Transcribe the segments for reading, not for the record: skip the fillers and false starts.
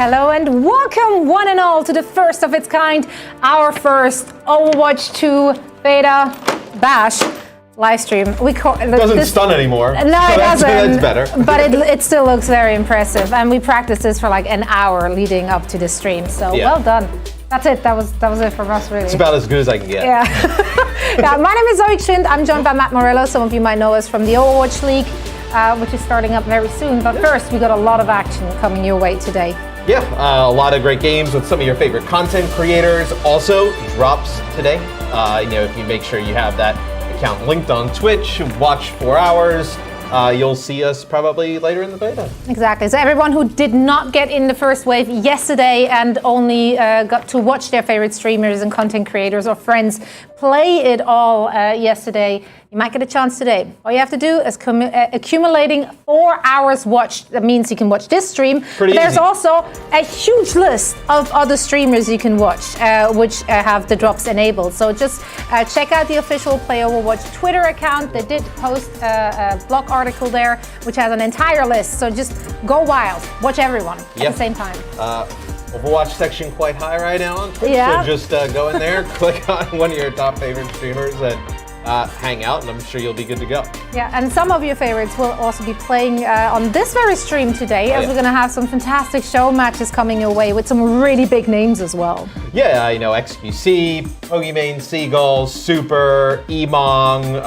Hello and welcome one and all to the first of its kind, our first Overwatch 2 beta bash live stream. It doesn't stun anymore. No, so it doesn't. That's better. But it still looks very impressive, and we practiced this for like an hour leading up to the stream. So well done. That's it. That was it from us, really. It's about as good as I can get. Yeah. Yeah. My name is Zoe Chind. I'm joined by Matt Morello. Some of you might know us from the Overwatch League, which is starting up very soon. But first, we got a lot of action coming your way today. Yeah, a lot of great games with some of your favorite content creators. Also, drops today. If you make sure you have that account linked on Twitch, watch 4 hours. You'll see us probably later in the beta. Exactly. So everyone who did not get in the first wave yesterday and only got to watch their favorite streamers and content creators or friends play it all yesterday, you might get a chance today. All you have to do is accumulating 4 hours watched. That means you can watch this stream. There's also a huge list of other streamers you can watch, which have the drops enabled. So just check out the official Play Overwatch Twitter account. They did post a blog article there, which has an entire list. So just go wild, watch everyone at the same time. Overwatch section quite high right now on Twitch. So just go in there, click on one of your top favorite streamers, and hang out, and I'm sure you'll be good to go. Yeah, and some of your favorites will also be playing on this very stream today, as we're going to have some fantastic show matches coming your way with some really big names as well. Yeah, XQC, Pokimane, Seagull, Super, Emong,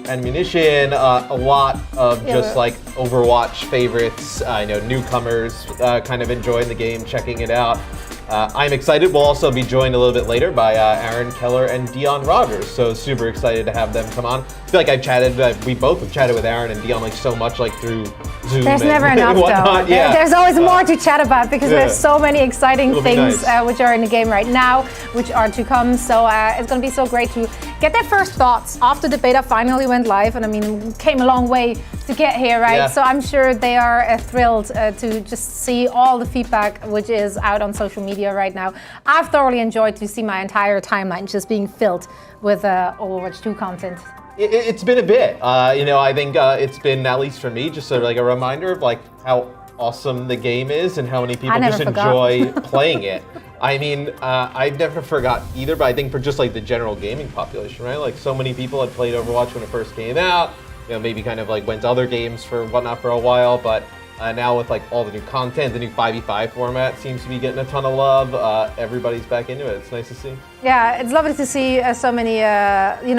Ammunition, a lot of just like Overwatch favorites. Newcomers kind of enjoying the game, checking it out. I'm excited. We'll also be joined a little bit later by Aaron Keller and Dion Rogers. So super excited to have them come on. I feel like we both have chatted with Aaron and Dion so much through Zoom. There's never enough though. Yeah. There's always more to chat about because there's so many exciting things which are in the game right now, which are to come. So it's going to be so great to get their first thoughts after the beta finally went live. And I mean, came a long way to get here, right? Yeah. So I'm sure they are thrilled to just see all the feedback which is out on social media right now. I've thoroughly enjoyed to see my entire timeline just being filled with Overwatch 2 content. It's been a bit. I think it's been, at least for me, just sort of like a reminder of how awesome the game is and how many people just enjoy playing it. I mean, I never forgot either, but I think for just the general gaming population, right? So many people had played Overwatch when it first came out. Maybe kind of went to other games for whatnot for a while, but now with all the new content, the new 5v5 format seems to be getting a ton of love. Everybody's back into it. It's nice to see. Yeah, it's lovely to see so many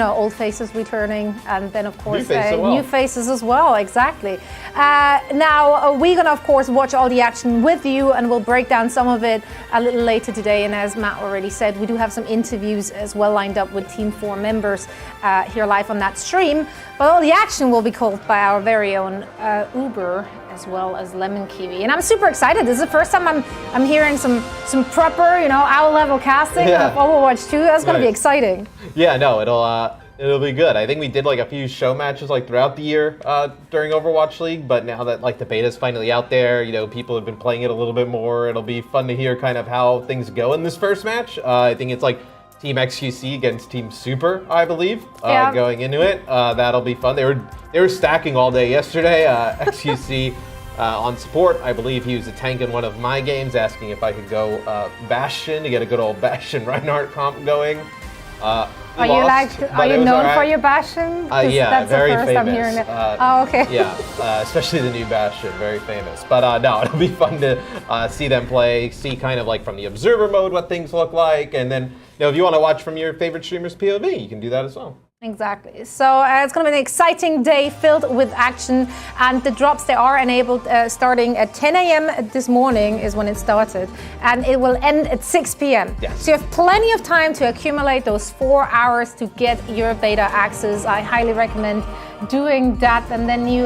old faces returning, and then of course new faces as well. Exactly. Now we're gonna of course watch all the action with you, and we'll break down some of it a little later today. And as Matt already said, we do have some interviews as well lined up with Team 4 members here live on that stream. But all the action will be called by our very own Uber, as well as Lemon Kiwi, and I'm super excited. This is the first time I'm hearing some proper, our level casting of Overwatch 2. That's gonna be exciting. Yeah, no, it'll be good. I think we did a few show matches throughout the year during Overwatch League, but now that the beta's finally out there, people have been playing it a little bit more. It'll be fun to hear kind of how things go in this first match. I think it's Team XQC against Team Super, I believe, going into it. That'll be fun. They were stacking all day yesterday. XQC on support. I believe he was a tank in one of my games, asking if I could go Bastion to get a good old Bastion Reinhardt comp going. Are you known for your Bastion? Yeah, that's very the first famous. I'm hearing it. Okay. Yeah, especially the new Bastion, very famous. But no, it'll be fun to see them play, see kind of from the observer mode what things look like, and then if you want to watch from your favorite streamer's POV, you can do that as well. Exactly. So it's going to be an exciting day filled with action, and the drops, they are enabled starting at 10 a.m. this morning is when it started, and it will end at 6 p.m. Yes. So you have plenty of time to accumulate those 4 hours to get your beta access. I highly recommend doing that, and then you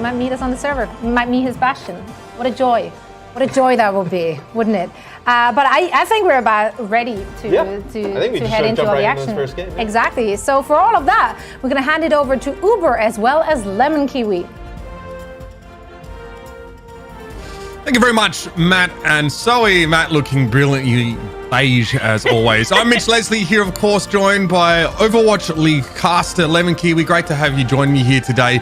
might meet us on the server. You might meet his Bastion. What a joy. What a joy that will be, wouldn't it? But I think we're about ready to head into all the action. First game, Exactly. So for all of that, we're going to hand it over to Uber as well as Lemon Kiwi. Thank you very much, Matt and Zoe. Matt looking brilliantly beige as always. I'm Mitch Leslie here, of course, joined by Overwatch League caster Lemon Kiwi. Great to have you join me here today.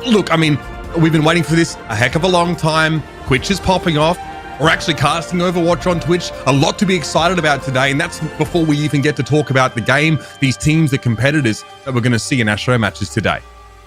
Look, I mean, we've been waiting for this a heck of a long time. Twitch is popping off. We're actually casting Overwatch on Twitch. A lot to be excited about today, and that's before we even get to talk about the game, these teams, the competitors that we're going to see in our show matches today.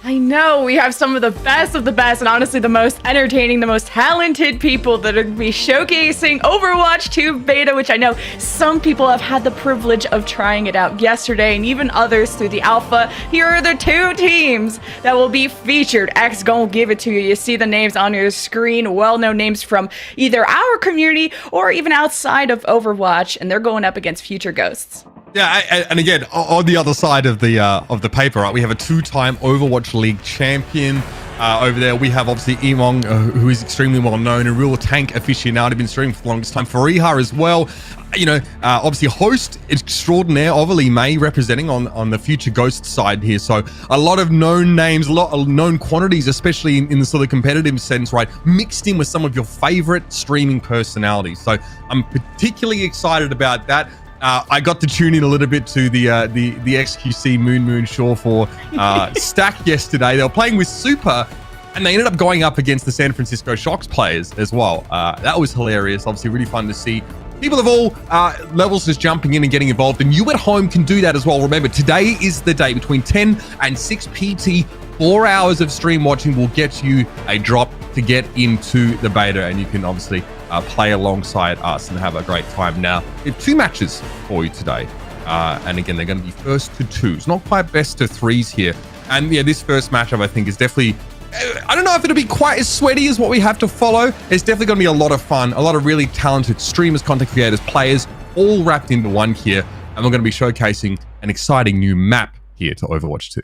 I know, we have some of the best, and honestly the most entertaining, the most talented people that are going to be showcasing Overwatch 2 beta, which I know some people have had the privilege of trying it out yesterday, and even others through the alpha. Here are the 2 teams that will be featured. X gonna give it to you. You see the names on your screen, well-known names from either our community or even outside of Overwatch, and they're going up against future ghosts. Yeah, and again, on the other side of the paper, right, we have a 2-time Overwatch League champion over there. We have obviously Emong, who is extremely well known, a real tank aficionado, been streaming for the longest time. For Reinhardt as well, you know, obviously host extraordinaire, Overly May, representing on the future Ghost side here. So a lot of known names, a lot of known quantities, especially in the sort of competitive sense, right, mixed in with some of your favorite streaming personalities. So I'm particularly excited about that. I got to tune in a little bit to the XQC Moon Shore for stack yesterday. They were playing with Super, and they ended up going up against the San Francisco Shocks players as well. That was hilarious. Obviously, really fun to see people of all levels just jumping in and getting involved. And you at home can do that as well. Remember, today is the day between 10 and 6 PT. 4 hours of stream watching will get you a drop to get into the beta, and you can obviously play alongside us and have a great time. Now, we have 2 matches for you today, and again, they're going to be first to 2s, not quite best to 3s here. And yeah, this first matchup I think is definitely, I don't know if it'll be quite as sweaty as what we have to follow. It's definitely going to be a lot of fun, a lot of really talented streamers, content creators, players, all wrapped into one here, and we're going to be showcasing an exciting new map here to Overwatch 2.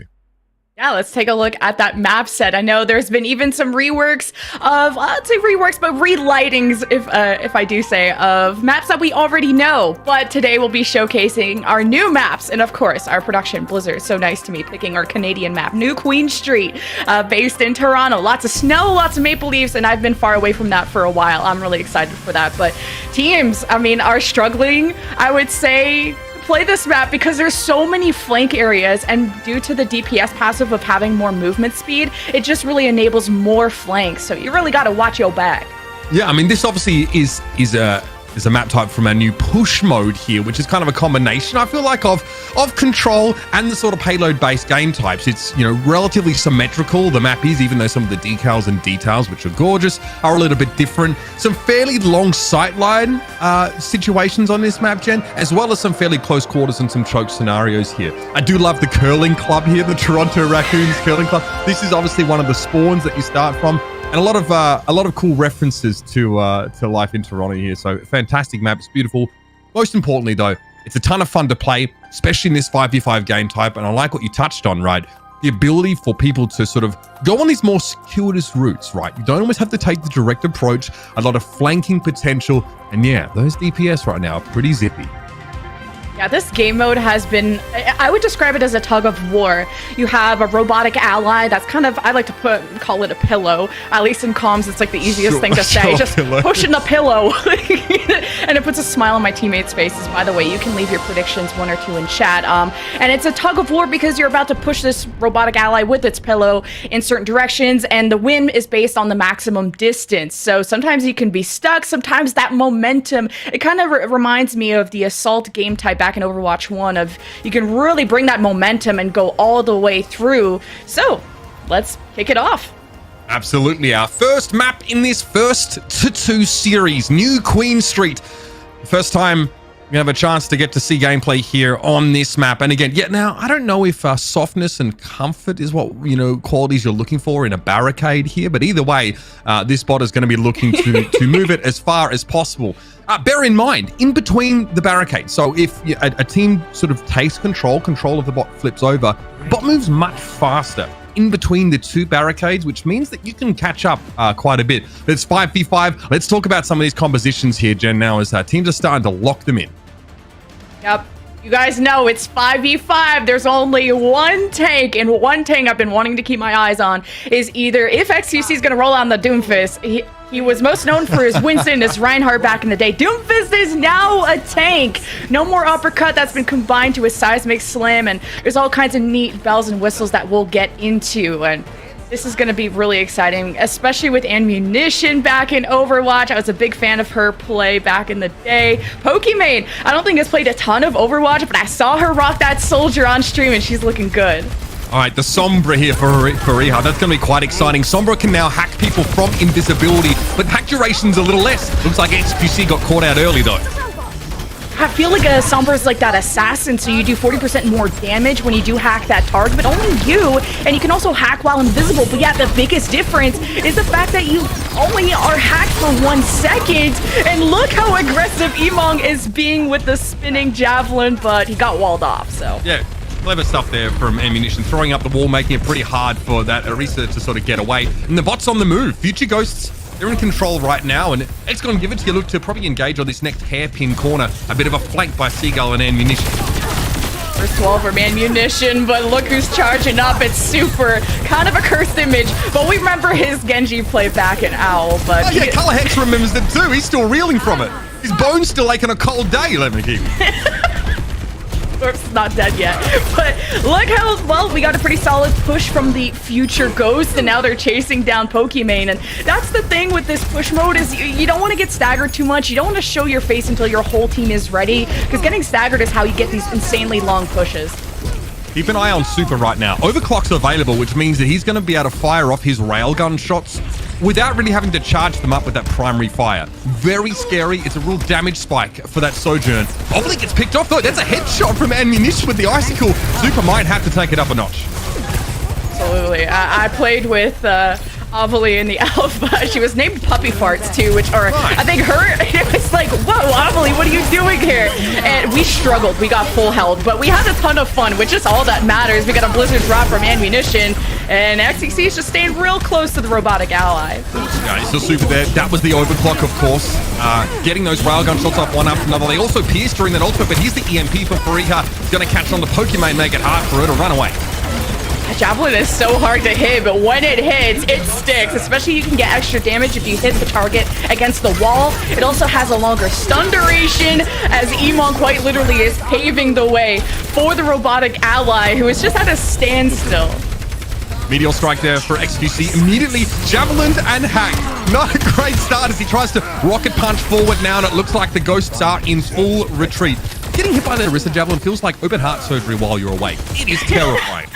Yeah, let's take a look at that map set. I know there's been even some reworks of, I'd say reworks, but relightings, if I do say, of maps that we already know. But today we'll be showcasing our new maps, and of course, our production, Blizzard, so nice to me, picking our Canadian map, New Queen Street, based in Toronto. Lots of snow, lots of maple leaves, and I've been far away from that for a while. I'm really excited for that. But teams, I mean, are struggling, I would say, play this map because there's so many flank areas, and due to the DPS passive of having more movement speed, it just really enables more flanks. So you really got to watch your back. Yeah, I mean, this obviously is a map type from our new push mode here, which is kind of a combination, I feel like, of control and the sort of payload-based game types. It's, you know, relatively symmetrical, the map is, even though some of the decals and details, which are gorgeous, are a little bit different. Some fairly long sightline situations on this map, Jen, as well as some fairly close quarters and some choke scenarios here. I do love the curling club here, the Toronto Raccoons curling club. This is obviously one of the spawns that you start from. And a lot of cool references to life in Toronto here. So fantastic map. It's beautiful. Most importantly, though, it's a ton of fun to play, especially in this 5v5 game type. And I like what you touched on, right? The ability for people to sort of go on these more circuitous routes, right? You don't always have to take the direct approach. A lot of flanking potential. And yeah, those DPS right now are pretty zippy. Yeah, this game mode has been, I would describe it as a tug of war. You have a robotic ally that's kind of, I like to call it a pillow. At least in comms, it's like the easiest thing to say. Just pushing a pillow. And it puts a smile on my teammates' faces. By the way, you can leave your predictions, 1 or 2 in chat. And it's a tug of war because you're about to push this robotic ally with its pillow in certain directions, and the win is based on the maximum distance. So sometimes you can be stuck, sometimes that momentum, it kind of reminds me of the assault game type back in Overwatch 1 of you can really bring that momentum and go all the way through. So let's kick it off. Absolutely. Our first map in this first to 2 series, New Queen Street. First time we have a chance to get to see gameplay here on this map. And again, yeah, now I don't know if softness and comfort is what, you know, qualities you're looking for in a barricade here, but either way, this bot is going to be looking to move it as far as possible. Bear in mind, in between the barricades, so if a team sort of takes control of the bot flips over, the bot moves much faster in between the 2 barricades, which means that you can catch up quite a bit. But it's 5v5. Let's talk about some of these compositions here, Jen, now as teams are starting to lock them in. Yep. You guys know it's 5v5. There's only one tank, and one tank I've been wanting to keep my eyes on is either if XQC is going to roll on the Doomfist. He was most known for his Winston, his Reinhardt back in the day. Doomfist is now a tank. No more uppercut. That's been combined to his seismic slam, and there's all kinds of neat bells and whistles that we'll get into. And This is going to be really exciting, especially with Ammunition back in Overwatch. I was a big fan of her play back in the day. Pokimane, I don't think has played a ton of Overwatch, but I saw her rock that Soldier on stream, and she's looking good. All right, the Sombra here for Reinhardt. That's going to be quite exciting. Sombra can now hack people from invisibility, but hack duration's a little less. Looks like XQC got caught out early, though. I feel like a Sombra is like that assassin, so you do 40% more damage when you do hack that target, but only you, and you can also hack while invisible. But yeah, the biggest difference is the fact that you only are hacked for 1 second, and look how aggressive Emong is being with the spinning javelin, but he got walled off, so. Yeah, clever stuff there from Ammunition, throwing up the wall, making it pretty hard for that Orisa to sort of get away. And the bot's on the move. Future Ghosts, they're in control right now, and it's going to give it to you. Look to probably engage on this next hairpin corner. A bit of a flank by Seagull and Ammunition. First 12 from Ammunition, but look who's charging up. It's Super. Kind of a cursed image, but we remember his Genji play back in Owl. But oh, yeah, Color Hex remembers it too. He's still reeling from it. His bone's still aching a cold day, let me keep. Oops, not dead yet. But look how, well, we got a pretty solid push from the Future Ghost, and now they're chasing down Pokimane. And that's the thing with this push mode is you don't want to get staggered too much. You don't want to show your face until your whole team is ready, because getting staggered is how you get these insanely long pushes. Keep an eye on Super right now. Overclock's available, which means that he's going to be able to fire off his railgun shots without really having to charge them up with that primary fire. Very scary. It's a real damage spike for that Sojourn. Ovely gets picked off though. That's a headshot from Ammunition with the icicle. Super might have to take it up a notch. Absolutely. I played with Ovely in the alpha. She was named Puppy Farts too, which are, I think it was like, whoa, Ovely, what are you doing here? And we struggled. We got full health, but we had a ton of fun, which is all that matters. We got a Blizzard drop from Ammunition, and XCC is just staying real close to the robotic ally. Yeah, he's still Super there. That was the overclock, of course. Getting those railgun shots off one after another. They also pierced during that ultimate, but here's the EMP for Fariha. He's going to catch on the Pokimane, make it hard for her to run away. Javelin is so hard to hit, but when it hits, it sticks. Especially you can get extra damage if you hit the target against the wall. It also has a longer stun duration, as Emong quite literally is paving the way for the robotic ally, who is just at a standstill. Meteor strike there for XQC. Immediately javelin and hack. Not a great start as he tries to rocket punch forward now, and it looks like the Ghosts are in full retreat. Getting hit by the Orisa javelin feels like open heart surgery while you're awake. It is terrifying.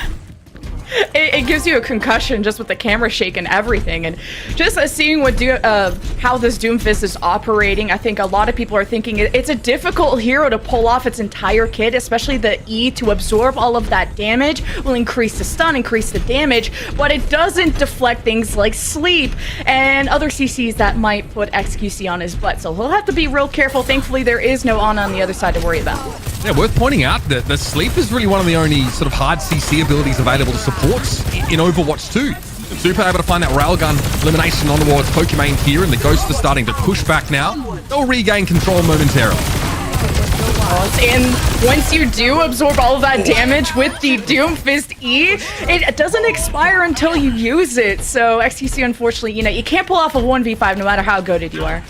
It gives you a concussion just with the camera shake and everything, and just seeing what how this Doomfist is operating. I think a lot of people are thinking it's a difficult hero to pull off its entire kit, especially the E to absorb all of that damage will increase the stun, increase the damage, but it doesn't deflect things like sleep and other CCs that might put XQC on his butt. So he'll have to be real careful. Thankfully, there is no Ana on the other side to worry about. Yeah, worth pointing out that the sleep is really one of the only sort of hard CC abilities available to supports in Overwatch 2. Super able to find that railgun elimination on towards Pokimane here, and the Ghosts are starting to push back now. They'll regain control momentarily. And once you do absorb all of that damage with the Doomfist E, it doesn't expire until you use it. So XQC, unfortunately, you can't pull off a 1v5 no matter how goated you are.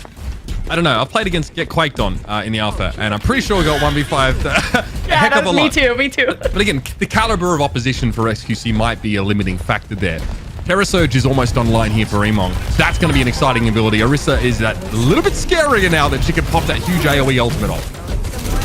I don't know. I've played against Get Quaked on in the alpha, and I'm pretty sure we got 1v5 a heck of a lot. Me too. But again, the caliber of opposition for XQC might be a limiting factor there. Terra Surge is almost online here for Emong. That's going to be an exciting ability. Orisa is that a little bit scarier now that she can pop that huge AoE ultimate off.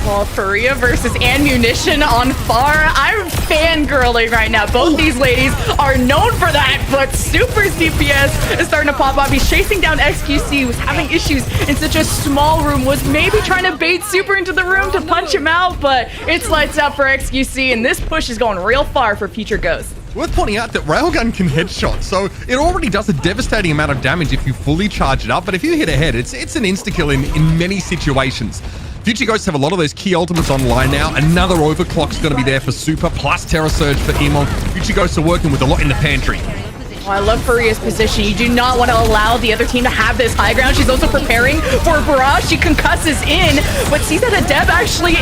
Well, Faria versus Ammunition on Far. I'm fangirling right now. Both these ladies are known for that, but Super CPS is starting to pop up. He's chasing down XQC, who's having issues in such a small room, was maybe trying to bait Super into the room to punch him out, but it's lights out for XQC, and this push is going real far for Future Ghost. Worth pointing out that Railgun can headshot, so it already does a devastating amount of damage if you fully charge it up, but if you hit a head, it's an insta-kill in many situations. Future Ghosts have a lot of those key ultimates online now. Another overclock's going to be there for Super, plus Terra Surge for Emong. Future Ghosts are working with a lot in the pantry. Oh, I love Faria's position. You do not want to allow the other team to have this high ground. She's also preparing for a barrage. She concusses in, but sees that a Deb actually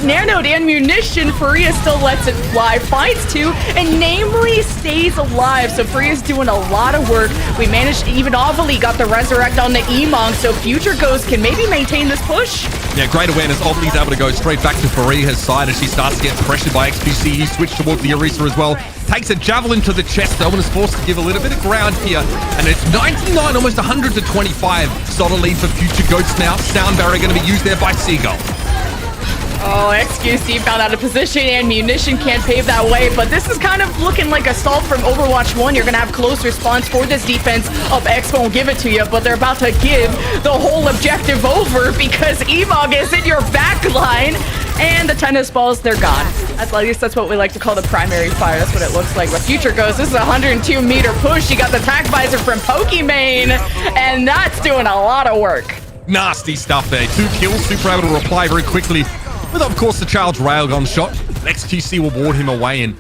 nanoed Ammunition. Faria still lets it fly, finds two, and namely stays alive. So Faria's doing a lot of work. We managed, even Ovely got the resurrect on the Emong, so Future Ghost can maybe maintain this push. Yeah, great awareness. Ovely's able to go straight back to Faria's side as she starts to get pressured by XQC. He switched towards the Orisa as well. Takes a javelin to the chest, though, and is forced to give a little bit of ground here. And it's 99, almost 100 to 25. Solid lead for Future Ghosts now. Sound barrier going to be used there by Seagull. Oh, XQC found out a position and munition can't pave that way, but this is kind of looking like a stall from Overwatch 1. You're going to have close response for this defense of X won't give it to you, but they're about to give the whole objective over because Emog is in your back line and the tennis balls, they're gone. At least that's what we like to call the primary fire. That's what it looks like. But Future Ghost, this is a 102-meter push. You got the tac visor from Pokimane, and that's doing a lot of work. Nasty stuff there. 2 kills, super able to reply very quickly. With, of course, the child's railgun shot. XQC will ward him away, and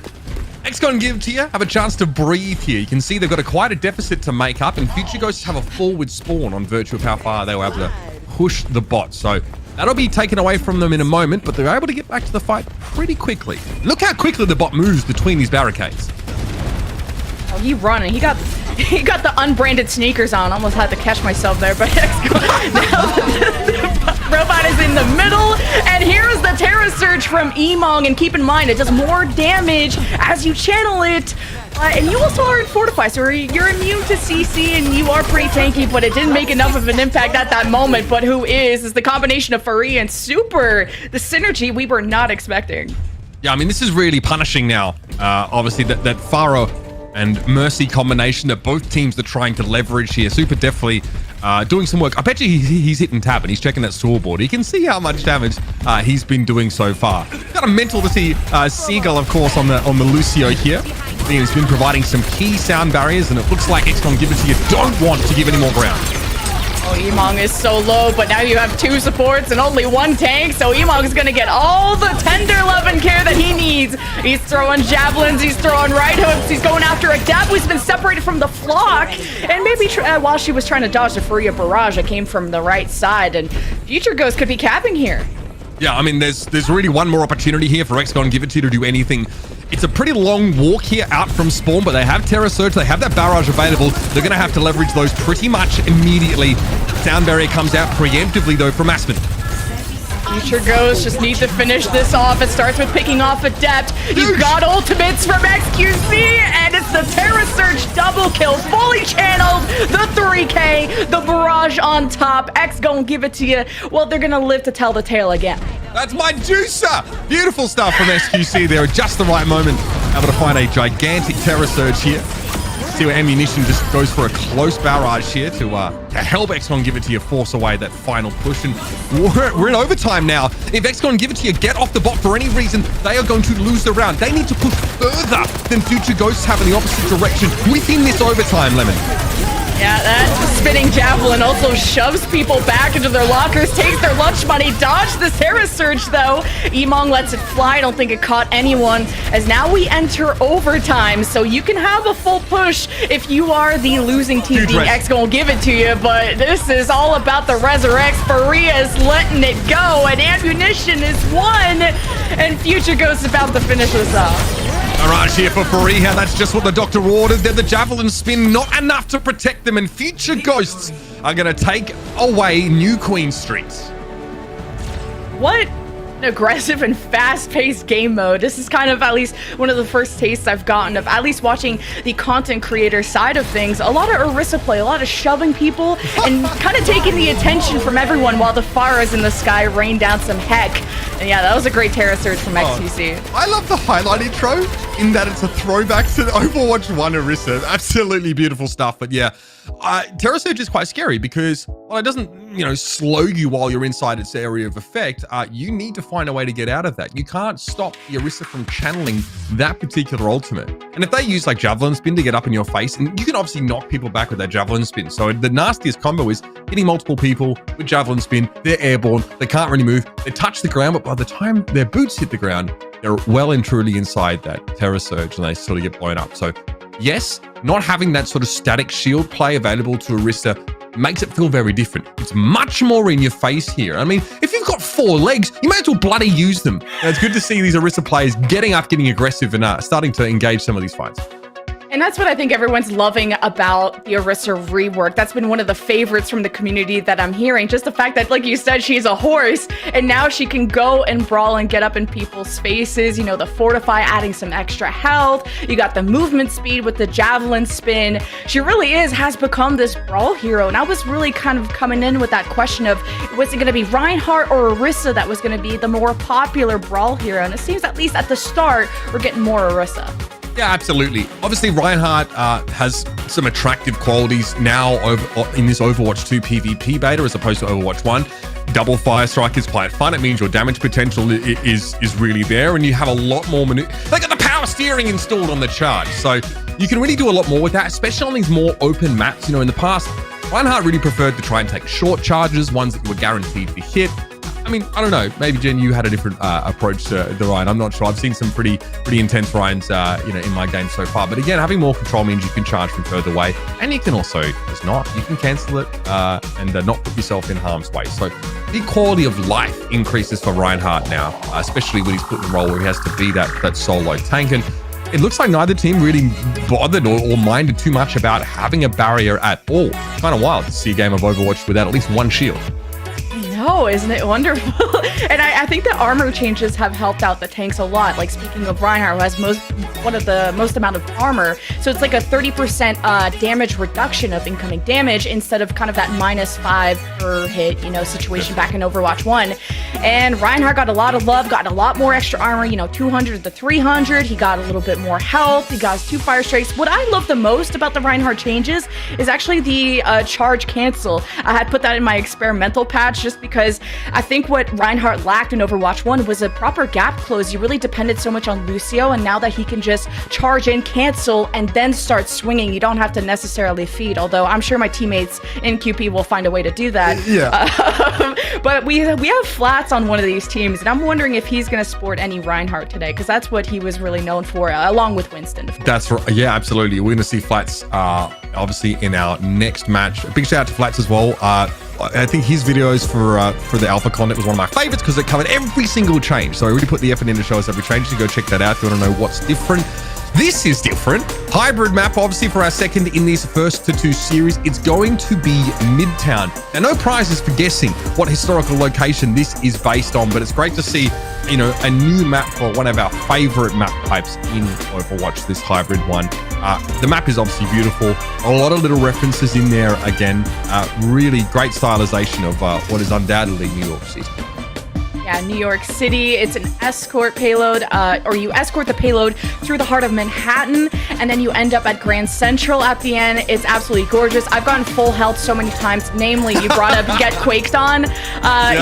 X-Gon Give to you have a chance to breathe here. You can see they've got quite a deficit to make up, and Future Ghosts have a forward spawn on virtue of how far they were able to push the bot. So that'll be taken away from them in a moment, but they're able to get back to the fight pretty quickly. Look how quickly the bot moves between these barricades. Oh, he running. He got the unbranded sneakers on. Almost had to catch myself there, but Robot is in the middle, and here's the Terra Surge from Emong, and keep in mind, it does more damage as you channel it, and you also are in Fortify, so you're immune to CC, and you are pretty tanky, but it didn't make enough of an impact at that moment, but who is the combination of Furry and Super, the synergy we were not expecting. Yeah, I mean, this is really punishing now. Obviously, that Pharo and Mercy combination that both teams are trying to leverage here. Super definitely doing some work. I bet you he's hitting tab and he's checking that scoreboard. He can see how much damage he's been doing so far. Got a mental to see Seagull, of course, on the Lucio here. He's been providing some key sound barriers, and it looks like X-Con Give It To You don't want to give any more ground. Oh, Emong is so low, but now you have 2 supports and only 1 tank, so Emong is going to get all the tender love and care that he needs. He's throwing javelins, he's throwing right hooks, he's going after a Dab who's been separated from the flock, and maybe while she was trying to dodge the Furia barrage that came from the right side, and Future Ghost could be capping here. Yeah, I mean, there's really one more opportunity here for X-Gon Give It To You to do anything. It's a pretty long walk here out from spawn, but they have Terra Surge, they have that barrage available. They're going to have to leverage those pretty much immediately. Sound barrier comes out preemptively, though, from Aspen. Future Ghost just need to finish this off. It starts with picking off Adept. You've got ultimates from XQC, and it's the Terra Surge double kill, fully channeled, the 3K, the barrage on top. X gonna give it to you. Well, they're gonna live to tell the tale again. That's my juicer! Beautiful stuff from XQC there at just the right moment. Able to find a gigantic Terra Surge here. See where ammunition just goes for a close barrage here to help X-Con Give It To You force away that final push. And we're in overtime now. If X-Con Give It To You get off the bot for any reason, they are going to lose the round. They need to push further than Future Ghosts have in the opposite direction within this overtime, Lemon. Yeah, that spinning javelin also shoves people back into their lockers, takes their lunch money, dodged the Terra Surge though. Emong lets it fly, I don't think it caught anyone, as now we enter overtime, so you can have a full push if you are the losing team. Being X gonna give it to you, but this is all about the Resurrects. Faria is letting it go, and ammunition is 1, and Future Ghost about to finish this off. Barrage here for Faria, that's just what the doctor ordered. Then the javelin spin, not enough to protect them, and Future Ghosts are going to take away New Queen Street. What an aggressive and fast-paced game mode. This is kind of at least one of the first tastes I've gotten of at least watching the content creator side of things. A lot of Orisa play, a lot of shoving people, and kind of taking the attention from everyone while the Pharos in the sky rain down some heck. And yeah, that was a great Terra Surge from XQC. I love the highlight intro in that it's a throwback to the Overwatch 1 Orisa. Absolutely beautiful stuff. But yeah, Terra Surge is quite scary because while it doesn't, slow you while you're inside its area of effect, you need to find a way to get out of that. You can't stop the Orisa from channeling that particular ultimate. And if they use like Javelin Spin to get up in your face, and you can obviously knock people back with that Javelin Spin. So the nastiest combo is hitting multiple people with Javelin Spin. They're airborne. They can't really move. They touch the ground, but by the time their boots hit the ground, they're well and truly inside that Terra Surge and they sort of get blown up. So yes, not having that sort of static shield play available to Orisa makes it feel very different. It's much more in your face here. I mean, if you've got 4 legs, you may as well bloody use them. And it's good to see these Orisa players getting up, getting aggressive, and starting to engage some of these fights. And that's what I think everyone's loving about the Orisa rework. That's been one of the favorites from the community that I'm hearing. Just the fact that, like you said, she's a horse, and now she can go and brawl and get up in people's faces. You know, the fortify, adding some extra health. You got the movement speed with the javelin spin. She really has become this brawl hero. And I was really kind of coming in with that question of, was it going to be Reinhardt or Orisa that was going to be the more popular brawl hero? And it seems, at least at the start, we're getting more Orisa. Yeah, absolutely. Obviously, Reinhardt has some attractive qualities now in this Overwatch 2 PvP beta as opposed to Overwatch 1. Double fire strike is quite fun. It means your damage potential is really there, and you have a lot more they got the power steering installed on the charge, so you can really do a lot more with that, especially on these more open maps. You know, in the past, Reinhardt really preferred to try and take short charges, ones that you were guaranteed to hit. I mean, I don't know. Maybe Jen, you had a different approach to the Ryan. I'm not sure. I've seen some pretty intense Ryans, in my game so far. But again, having more control means you can charge from further away, and you can also just not. You can cancel it and not put yourself in harm's way. So the quality of life increases for Reinhardt now, especially when he's put in a role where he has to be that solo tank. And it looks like neither team really bothered or minded too much about having a barrier at all. Kind of wild to see a game of Overwatch without at least one shield. No, isn't it wonderful? And I think the armor changes have helped out the tanks a lot. Like, speaking of Reinhardt, who has one of the most amount of armor, so it's like a 30% damage reduction of incoming damage instead of kind of that -5 per hit, situation back in Overwatch 1. And Reinhardt got a lot of love, got a lot more extra armor, 200 to 300. He got a little bit more health. He got his 2 fire strikes. What I love the most about the Reinhardt changes is actually the charge cancel. I had put that in my experimental patch just because I think what Reinhardt lacked in Overwatch 1 was a proper gap close. You really depended so much on Lucio, and now that he can just charge in, cancel, and then start swinging, you don't have to necessarily feed, although I'm sure my teammates in QP will find a way to do that. Yeah. But we have flats on one of these teams, and I'm wondering if he's going to sport any Reinhardt today, because that's what he was really known for, along with Winston, of course. That's right. Yeah, absolutely. We're going to see flats, obviously, in our next match. A big shout out to Flats as well. I think his videos for the Alpha Content was one of my favorites because it covered every single change. So I really put the effort in to show us every change. So go check that out if you want to know what's different. This is different. Hybrid map, obviously, for our second in these first two series. It's going to be Midtown. Now, no prizes for guessing what historical location this is based on, but it's great to see, a new map for one of our favorite map types in Overwatch, this hybrid one. The map is obviously beautiful. A lot of little references in there again. Really great stylization of what is undoubtedly New York City. Yeah, New York City. It's an escort payload, or you escort the payload through the heart of Manhattan, and then you end up at Grand Central at the end. It's absolutely gorgeous. I've gotten full health so many times. Namely, you brought up Get Quaked On.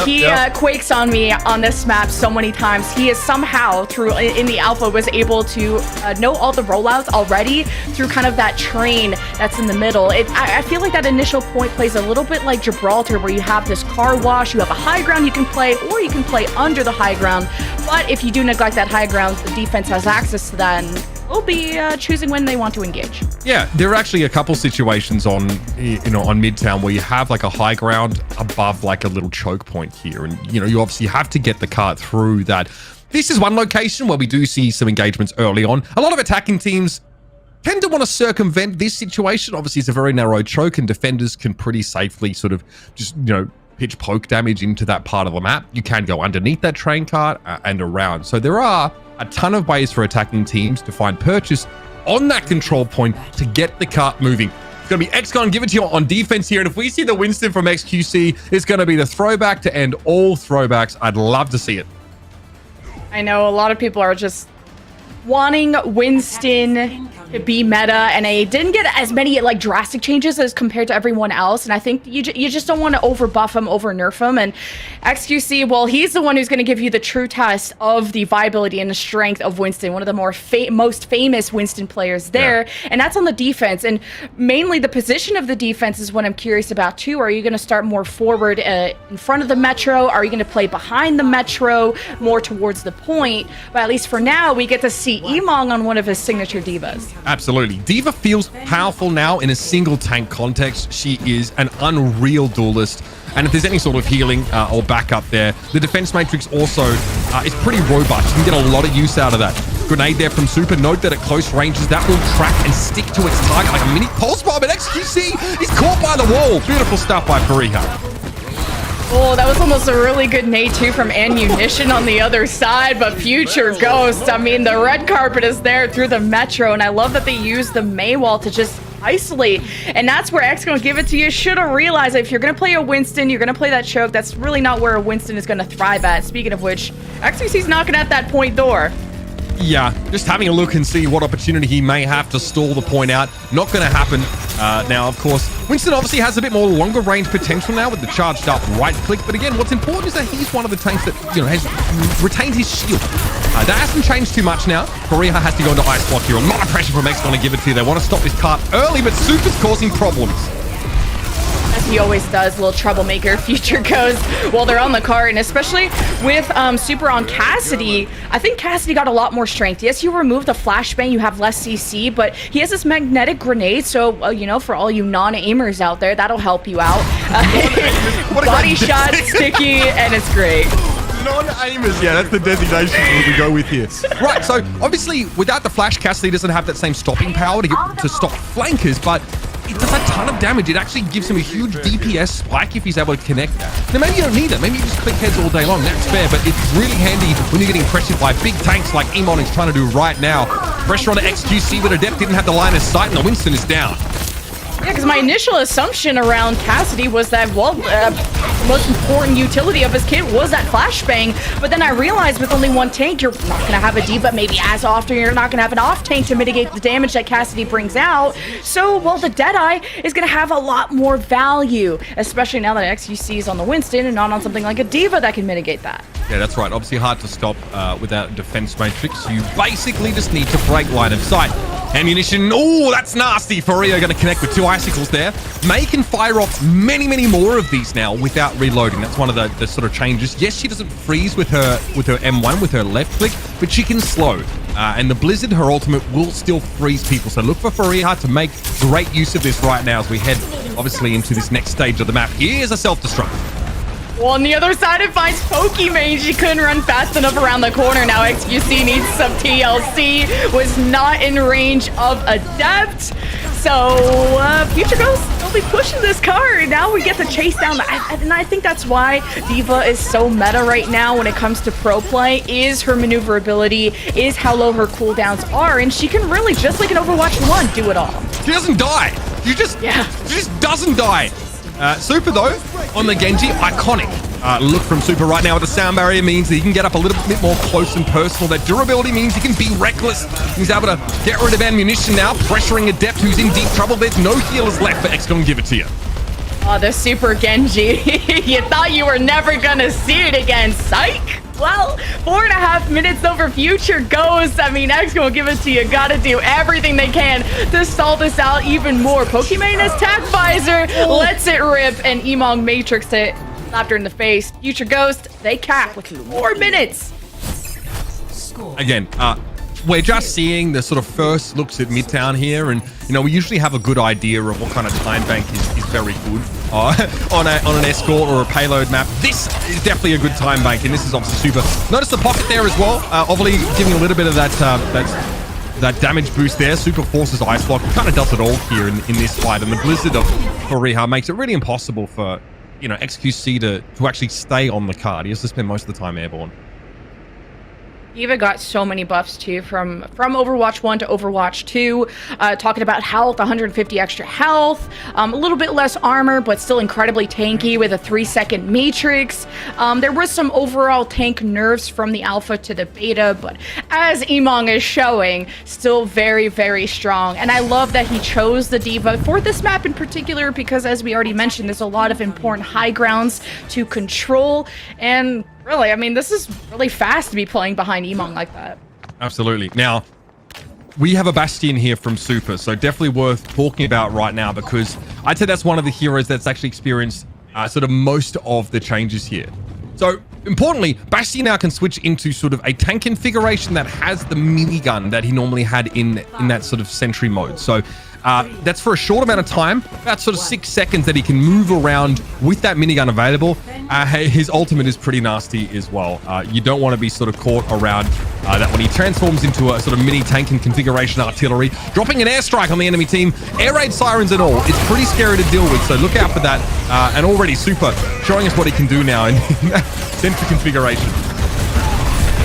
He quakes on me on this map so many times. He is somehow, in the alpha, was able to know all the rollouts already through kind of that train that's in the middle. I feel like that initial point plays a little bit like Gibraltar, where you have this car wash, you have a high ground you can play, or you can play under the high ground. But if you do neglect that high ground, the defense has access to that and will be choosing when they want to engage. Yeah, there are actually a couple situations on Midtown where you have like a high ground above like a little choke point here, and you obviously have to get the cart through that. This is one location where we do see some engagements early on. A lot of attacking teams tend to want to circumvent this situation. Obviously, it's a very narrow choke, and defenders can pretty safely sort of just pitch poke damage into that part of the map. You can go underneath that train cart and around. So there are a ton of ways for attacking teams to find purchase on that control point to get the cart moving. It's going to be XCon, give it to you on defense here. And if we see the Winston from XQC, it's going to be the throwback to end all throwbacks. I'd love to see it. I know a lot of people are just wanting Winston to be meta, and I didn't get as many like drastic changes as compared to everyone else, and I think you just don't want to over buff him, over nerf him. And XQC, well, he's the one who's going to give you the true test of the viability and the strength of Winston, one of the most famous Winston players there. Yeah. And that's on the defense, and mainly the position of the defense is what I'm curious about too. Are you going to start more forward in front of the metro? Are you going to play behind the metro, more towards the point? But at least for now, we get to see Emong on one of his signature divas. Absolutely. D.Va feels powerful now in a single tank context. She is an unreal duelist. And if there's any sort of healing or backup there, the defense matrix also is pretty robust. You can get a lot of use out of that. Grenade there from Super. Note that at close ranges, that will track and stick to its target like a mini pulse bomb. And XQC is caught by the wall. Beautiful stuff by Fariha. Oh, that was almost a really good nade too from Ammunition on the other side, but Future Ghost, I mean, the red carpet is there through the Metro, and I love that they use the Mei wall to just isolate, and that's where X gonna give it to you. Should have realized that if you're gonna play a Winston, you're gonna play that choke. That's really not where a Winston is gonna thrive at. Speaking of which, XQC's knocking at that point door. Yeah, just having a look and see what opportunity he may have to stall the point out. Not going to happen. Now, of course, Winston obviously has a bit more longer range potential now with the charged up right click. But again, what's important is that he's one of the tanks that, has retained his shield. That hasn't changed too much now. Fariha has to go into Ice Block here. A lot of pressure from X going to give it to you. They want to stop this cart early, but Super's causing problems. As he always does, little troublemaker. Future goes while they're on the cart, and especially with Super on Cassidy, I think Cassidy got a lot more strength. Yes, you remove the flashbang, you have less CC, but he has this magnetic grenade, so, for all you non-aimers out there, that'll help you out. Body shot, sticky, and it's great. Non-aimers, yeah, that's the designation we go with here. Right, so obviously without the flash, Cassidy doesn't have that same stopping power to stop flankers, but it does a ton of damage. It actually gives him a huge DPS spike if he's able to connect. Now, maybe you don't need it. Maybe you just click heads all day long. That's fair, but it's really handy when you're getting pressured by big tanks like Emon is trying to do right now. Pressure on the XQC, but Adept didn't have the line of sight, and the Winston is down. Yeah, because my initial assumption around Cassidy was that, the most important utility of his kit was that flashbang, but then I realized with only one tank, you're not going to have a D.Va maybe as often. You're not going to have an off tank to mitigate the damage that Cassidy brings out. So, the Deadeye is going to have a lot more value, especially now that XQC is on the Winston and not on something like a D.Va that can mitigate that. Yeah, that's right. Obviously hard to stop without defense matrix. You basically just need to break line of sight. Ammunition, oh, that's nasty. Faria going to connect with two icicles there. May can fire off many, many more of these now without reloading. That's one of the sort of changes. Yes, she doesn't freeze with her M1, with her left click, but she can slow. And the Blizzard, her ultimate, will still freeze people. So look for Faria to make great use of this right now as we head, obviously, into this next stage of the map. Here's a self-destruct. Well, on the other side, it finds Pokimane. She couldn't run fast enough around the corner. Now XQC needs some TLC. Was not in range of Adept. So, Future Ghost will be pushing this card. Now we get to chase down and I think that's why D.Va is so meta right now when it comes to pro play, is her maneuverability, is how low her cooldowns are, and she can really, just like in Overwatch 1, do it all. She doesn't die. She just doesn't die. Super, though, on the Genji, iconic. Look from Super right now with the sound barrier means that he can get up a little bit more close and personal. That durability means he can be reckless. He's able to get rid of ammunition now, pressuring Adept, who's in deep trouble. There's no healers left, but X gonna give it to you. Oh, the Super Genji. You thought you were never gonna see it again, psych! Well, 4.5 minutes over Future Ghost. I mean, X gonna give it to you. Gotta do everything they can to stall this out even more. Pokimane has Tac Visor, lets it rip, and Emong Matrix it. Slapped her in the face. Future Ghost, they cap with 4 minutes. Again, we're just seeing the sort of first looks at Midtown here, and we usually have a good idea of what kind of time bank is very good on an escort or a payload map. This is definitely a good time bank, and this is obviously Super. Notice the pocket there as well, obviously giving a little bit of that damage boost there. Super forces Ice Block, kind of does it all here in this fight, and the Blizzard of Fariha makes it really impossible for XQC to actually stay on the card. He has to spend most of the time airborne. D.Va got so many buffs too from Overwatch 1 to Overwatch 2, talking about health, 150 extra health, a little bit less armor, but still incredibly tanky with a 3-second matrix. There was some overall tank nerfs from the alpha to the beta, but as Emong is showing, still very, very strong. And I love that he chose the D.Va for this map in particular, because as we already mentioned, there's a lot of important high grounds to control, and really, I mean, this is really fast to be playing behind Emong like that. Absolutely. Now, we have a Bastion here from Super, so definitely worth talking about right now, because I'd say that's one of the heroes that's actually experienced sort of most of the changes here. So, importantly, Bastion now can switch into sort of a tank configuration that has the minigun that he normally had in that sort of sentry mode. So, That's for a short amount of time, about sort of 6 seconds that he can move around with that minigun available. His ultimate is pretty nasty as well. You don't want to be sort of caught around that when he transforms into a sort of mini tank and configuration artillery, dropping an airstrike on the enemy team, air raid sirens and all. It's pretty scary to deal with, so look out for that. And already Super showing us what he can do now in that center configuration.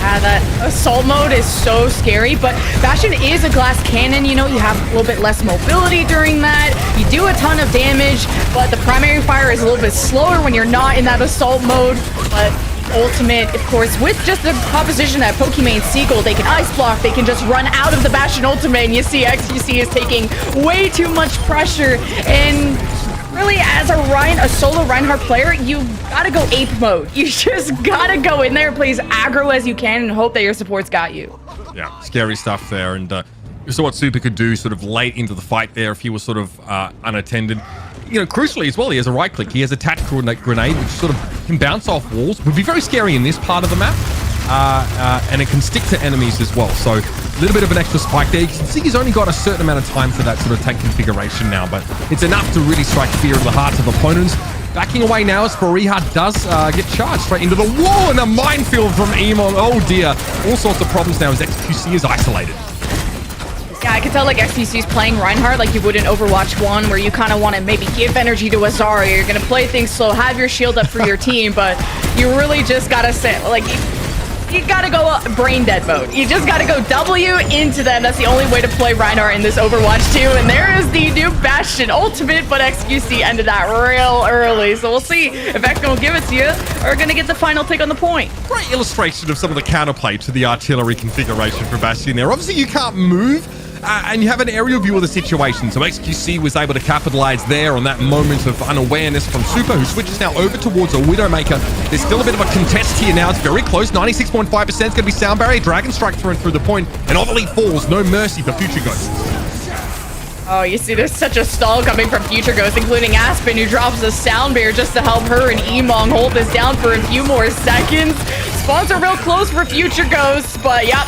That assault mode is so scary, but Bastion is a glass cannon, you know, you have a little bit less mobility during that, you do a ton of damage, but the primary fire is a little bit slower when you're not in that assault mode. But ultimate, of course, with just the proposition that Pokimane Seagull, they can ice block, they can just run out of the Bastion ultimate, and you see XQC is taking way too much pressure. And really, as a solo Reinhardt player, you gotta go ape mode. You just gotta go in there, play as aggro as you can, and hope that your support's got you. Yeah, scary stuff there. And you saw what Super could do sort of late into the fight there if he was sort of unattended. You know, crucially as well, he has a right click. He has a tactical grenade, which sort of can bounce off walls. Would be very scary in this part of the map. And it can stick to enemies as well. So a little bit of an extra spike there. You can see he's only got a certain amount of time for that sort of tank configuration now, but it's enough to really strike fear in the hearts of opponents. Backing away now as Reinhardt does get charged straight into the wall, and a minefield from Emon. Oh dear. All sorts of problems now as XQC is isolated. Yeah, I can tell like XQC's playing Reinhardt like you would in Overwatch 1, where you kind of want to maybe give energy to Azari. You're going to play things slow, have your shield up for your team, but you really just got to sit, like, you got to go brain dead mode. You just got to go W into them. That's the only way to play Reinhardt in this Overwatch 2. And there is the new Bastion ultimate, but XQC ended that real early. So we'll see if X gonna give it to you or gonna get the final take on the point. Great illustration of some of the counterplay to the artillery configuration for Bastion there. Obviously, you can't move. And you have an aerial view of the situation, so XQC was able to capitalize there on that moment of unawareness from Super, who switches now over towards a Widowmaker. There's still a bit of a contest here now. It's very close. 96.5% is going to be Sound Barrier. Dragon Strike through and through the point, and Overly falls. No mercy for Future Ghosts. Oh, you see, there's such a stall coming from Future Ghost, including Aspen, who drops a Sound Barrier just to help her and Emong hold this down for a few more seconds. Spawns are real close for Future Ghosts, but yep.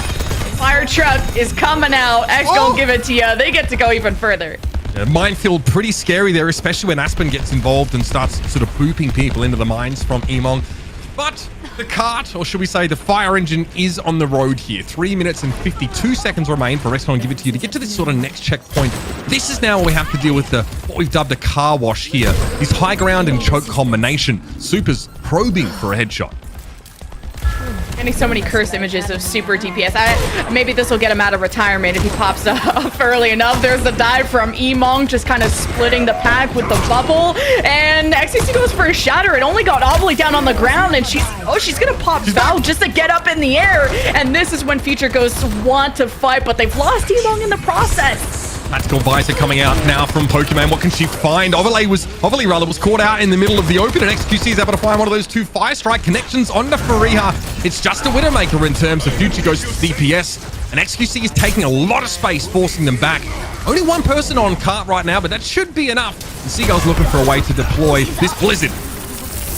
Fire truck is coming out. X gonna give it to you. They get to go even further. Yeah, minefield pretty scary there, especially when Aspen gets involved and starts sort of booping people into the mines from Emong. But the cart, or should we say the fire engine, is on the road here. 3 minutes and 52 seconds remain for X gonna give it to you to get to this sort of next checkpoint. This is now where we have to deal with the what we've dubbed a car wash here. This high ground and choke combination. Super's probing for a headshot. Getting so many cursed images of Super DPS. Maybe this will get him out of retirement if he pops up early enough. There's the dive from Emong, just kind of splitting the pack with the bubble. And XQC goes for a shatter. It only got Obly down on the ground, and she's gonna pop Val just to get up in the air. And this is when Future Ghosts want to fight, but they've lost Emong in the process. Tactical visor coming out now from Pokimane. What can she find? Overly was caught out in the middle of the open, and XQC is able to find one of those two fire strike connections onto Fariha. It's just a Widowmaker in terms of Future Ghost's DPS, and XQC is taking a lot of space, forcing them back. Only one person on cart right now, but that should be enough. And Seagull's looking for a way to deploy this Blizzard.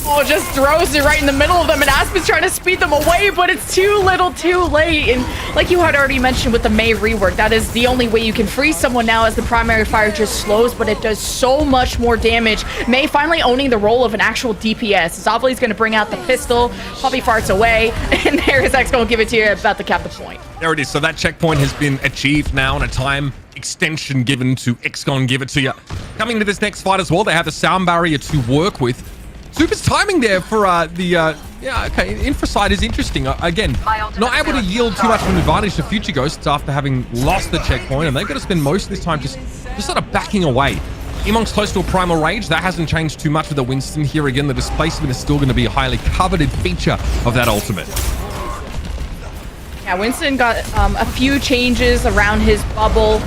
Oh, just throws it right in the middle of them, and Aspen's trying to speed them away, but it's too little too late. And like you had already mentioned with the Mei rework, that is the only way you can freeze someone now, as the primary fire just slows, but it does so much more damage. Mei finally owning the role of an actual DPS. Zobly's going to bring out the pistol, Poppy farts away, and there is X going to give it to you, about to cap the point. There it is. So that checkpoint has been achieved now, and a time extension given to XCon give it to you. Coming to this next fight as well, they have the Sound Barrier to work with. Super's timing there for Infrasight is interesting. Again, not able to yield too much of an advantage to Future Ghosts after having lost the checkpoint, and they've got to spend most of this time just sort of backing away. Emong's close to a Primal Rage. That hasn't changed too much with the Winston here. Again, the displacement is still going to be a highly coveted feature of that ultimate. Yeah, Winston got a few changes around his bubble.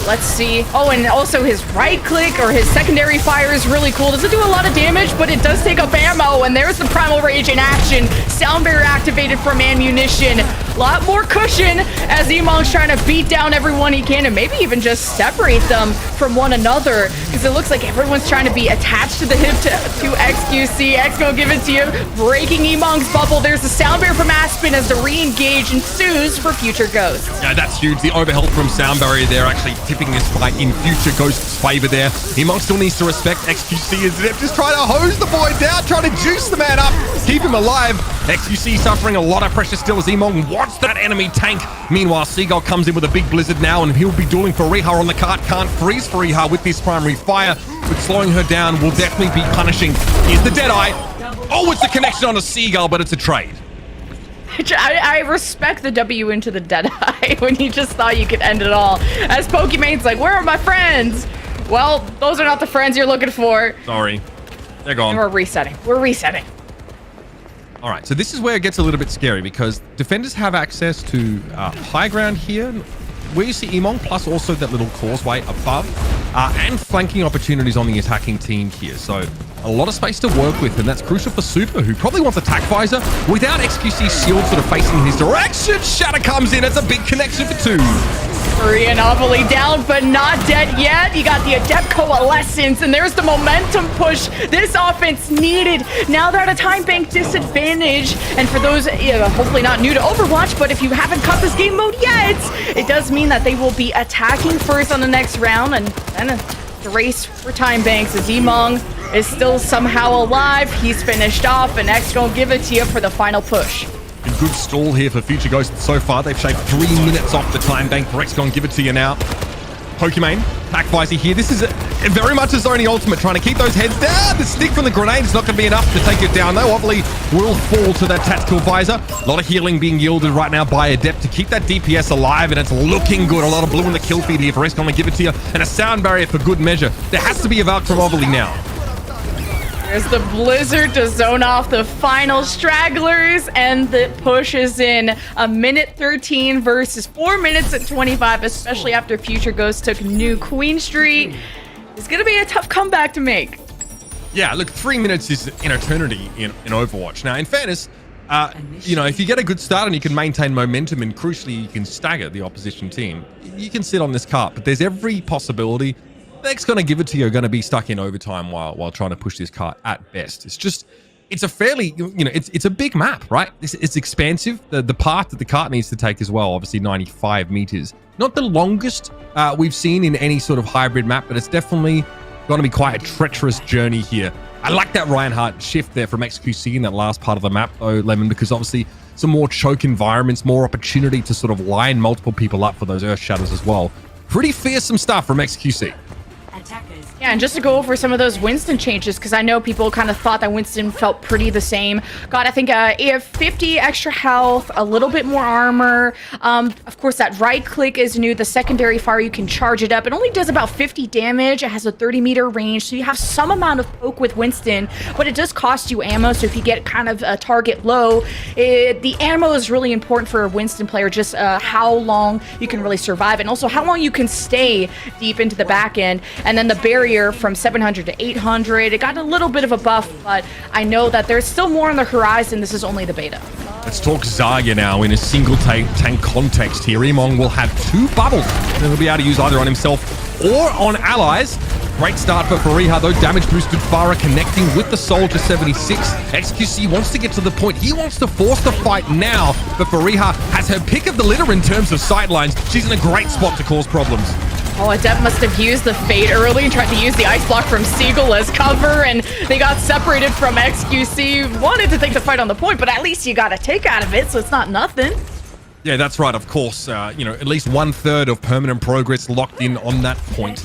Let's see. Oh, and also his right click or his secondary fire is really cool. Doesn't do a lot of damage, but it does take up ammo. And there's the Primal Rage in action. Sound Barrier activated from ammunition. A lot more cushion as Emong's trying to beat down everyone he can and maybe even just separate them from one another, because it looks like everyone's trying to be attached to the hip to XQC. X gonna give it to you, breaking Emong's bubble. There's a sound barrier from Aspen as the re-engage ensues for Future Ghosts. Yeah, that's huge. The overhealth from sound barrier there actually tipping this fight in Future Ghost's favor there. Emong still needs to respect XQC as they're just trying to hose the boy down, trying to juice the man up, keep him alive. XQC suffering a lot of pressure still as Emong wants that enemy tank. Meanwhile, Seagull comes in with a big blizzard now, and he'll be dueling for Reinhardt on the cart. Can't freeze Reinhardt with this primary fire, but slowing her down will definitely be punishing. Here's the Deadeye. Oh, it's a connection on a Seagull, but it's a trade. I respect the W into the Deadeye when you just thought you could end it all. As Pokemon's like, where are my friends? Well, those are not the friends you're looking for. Sorry. They're gone. And we're resetting. We're resetting. All right, so this is where it gets a little bit scary because defenders have access to high ground here, where you see Emong, plus also that little causeway above, and flanking opportunities on the attacking team here. So a lot of space to work with, and that's crucial for Super, who probably wants attack visor. Without XQC's shield sort of facing his direction, Shatter comes in. It's a big connection for two. Anomaly down, but not dead yet. You got the Adept Coalescence, and there's the momentum push this offense needed. Now they're at a time bank disadvantage, and for those hopefully not new to Overwatch, but if you haven't caught this game mode yet, it does mean that they will be attacking first on the next round, and then the race for time banks as Emong is still somehow alive. He's finished off, and X gonna give it to you for the final push. A good stall here for Future Ghost so far. They've shaved 3 minutes off the time bank. Rex gonna give it to you now. Pokimane, attack visor here. This is very much a Zony ultimate, trying to keep those heads down. The stick from the grenade is not going to be enough to take it down, though. Obviously, will fall to that tactical visor. A lot of healing being yielded right now by Adept to keep that DPS alive, and it's looking good. A lot of blue in the kill feed here for Rex gonna give it to you, and a sound barrier for good measure. There has to be a Valk from Ovally now. There's the Blizzard to zone off the final stragglers, and the push is in. A minute 13 versus 4 minutes and 25, especially after Future Ghost took New Queen Street. It's going to be a tough comeback to make. Yeah, look, 3 minutes is an eternity in Overwatch. Now, in fairness, if you get a good start and you can maintain momentum and crucially you can stagger the opposition team, you can sit on this cart, but there's every possibility X going to give it to you are going to be stuck in overtime while trying to push this cart at best. It's a fairly, it's a big map, right? It's expansive. The path that the cart needs to take as well, obviously 95 meters. Not the longest we've seen in any sort of hybrid map, but it's definitely going to be quite a treacherous journey here. I like that Reinhardt shift there from XQC in that last part of the map, though, Lemon, because obviously some more choke environments, more opportunity to sort of line multiple people up for those Earth Shatters as well. Pretty fearsome stuff from XQC. Yeah, and just to go over some of those Winston changes, because I know people kind of thought that Winston felt pretty the same. Got, I think, 50 extra health, a little bit more armor. Of course, that right click is new. The secondary fire, you can charge it up. It only does about 50 damage. It has a 30-meter range, so you have some amount of poke with Winston, but it does cost you ammo, so if you get kind of a target low, the ammo is really important for a Winston player, just how long you can really survive, and also how long you can stay deep into the back end. And then the barrier from 700 to 800. It got a little bit of a buff, but I know that there's still more on the horizon. This is only the beta. Let's talk Zarya now in a single tank context here. Emong will have 2 bubbles that he'll be able to use either on himself or on allies. Great start for Fariha, though. Damage boosted Farah connecting with the Soldier 76. XQC wants to get to the point. He wants to force the fight now, but Fariha has her pick of the litter in terms of sightlines. She's in a great spot to cause problems. Oh, Adept must have used the Fade early and tried to use the Ice Block from Seagull as cover, and they got separated from XQC. Wanted to take the fight on the point, but at least you got a take out of it, so it's not nothing. Yeah, that's right, of course. At least 1/3 of permanent progress locked in on that point.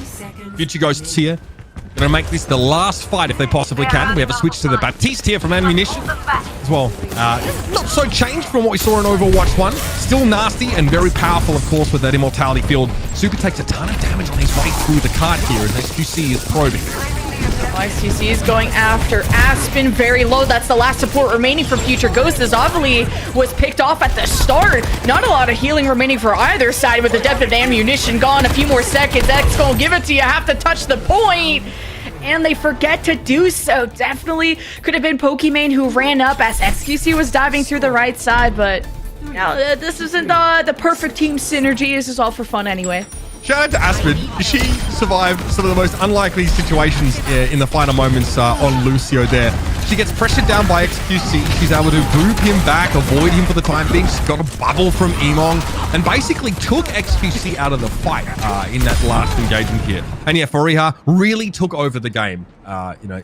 Future Ghosts here. Gonna make this the last fight if they possibly can. We have a switch to the Baptiste here from Ammunition as well. Not so changed from what we saw in Overwatch 1. Still nasty and very powerful, of course, with that Immortality field. Super takes a ton of damage on his way through the cart here, and XQC is probing. XQC is going after Aspen, very low. That's the last support remaining for Future Ghost, as Ovally was picked off at the start. Not a lot of healing remaining for either side with the depth of Ammunition gone. A few more seconds. X gonna give it to you. Have to touch the point. And they forget to do so. Definitely could have been Pokimane who ran up as XQC was diving through the right side, but Now, this isn't the perfect team synergy. This is all for fun anyway. Shout out to Aspen. She survived some of the most unlikely situations in the final moments on Lucio there. She gets pressured down by XQC. She's able to boop him back, avoid him for the time being. She's got a bubble from Emong and basically took XQC out of the fight in that last engagement here. And yeah, Fariha really took over the game,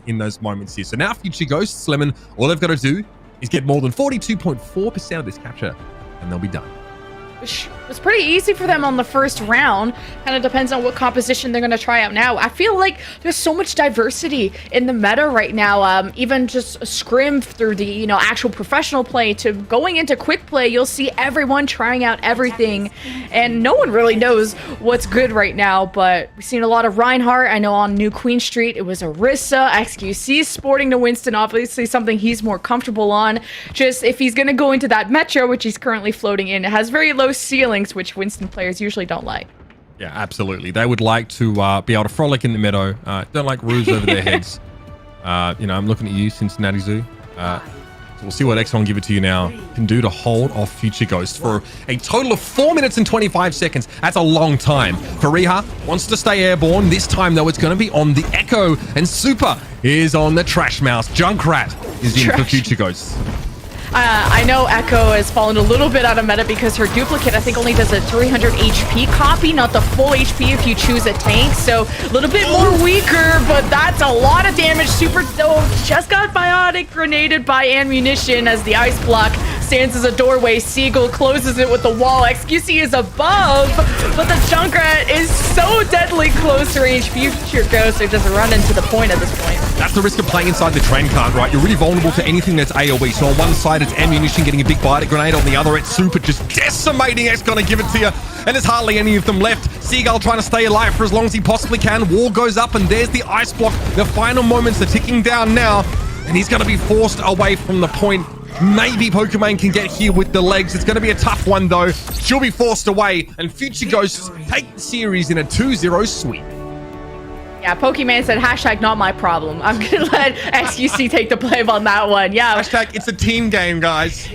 in those moments here. So now Future Ghosts, Lemon, all they've got to do is get more than 42.4% of this capture and they'll be done. It was pretty easy for them on the first round. Kind of depends on what composition they're going to try out now. I feel like there's so much diversity in the meta right now. Even just scrim through the actual professional play to going into quick play, you'll see everyone trying out everything, and no one really knows what's good right now. But we've seen a lot of Reinhardt. I know on New Queen Street it was Orisa. XQC sporting to Winston, obviously something he's more comfortable on. Just if he's going to go into that Metro, which he's currently floating in, it has very low ceilings, which Winston players usually don't like. Yeah, absolutely. They would like to be able to frolic in the meadow. Don't like roofs over their heads. I'm looking at you, Cincinnati Zoo. So we'll see what X1 give it to you now can do to hold off Future Ghost for a total of 4 minutes and 25 seconds. That's a long time. Fariha wants to stay airborne. This time, though, it's going to be on the Echo, and Super is on the Trash Mouse. Junkrat is in for Future Ghost. I know Echo has fallen a little bit out of meta because her duplicate, I think, only does a 300 HP copy, not the full HP if you choose a tank. So a little bit more weaker, but that's a lot of damage. Super though just got biotic grenaded by ammunition as the ice block stands as a doorway. Seagull closes it with the wall. XQC is above, but the Junkrat is so deadly close range. Future Ghost are just running to the point at this point. That's the risk of playing inside the train cart, right? You're really vulnerable to anything that's AoE. So on one side, it's ammunition getting a big biotic grenade. On the other, it's Super just decimating. X gonna give it to you. And there's hardly any of them left. Seagull trying to stay alive for as long as he possibly can. Wall goes up, and there's the ice block. The final moments are ticking down now. And he's going to be forced away from the point. Maybe Pokemon can get here with the legs. It's going to be a tough one, though. She'll be forced away. And Future Ghosts take the series in a 2-0 sweep. Yeah, Pokemon said, hashtag not my problem. I'm going to let XQC take the blame on that one. Yeah. Hashtag it's a team game, guys.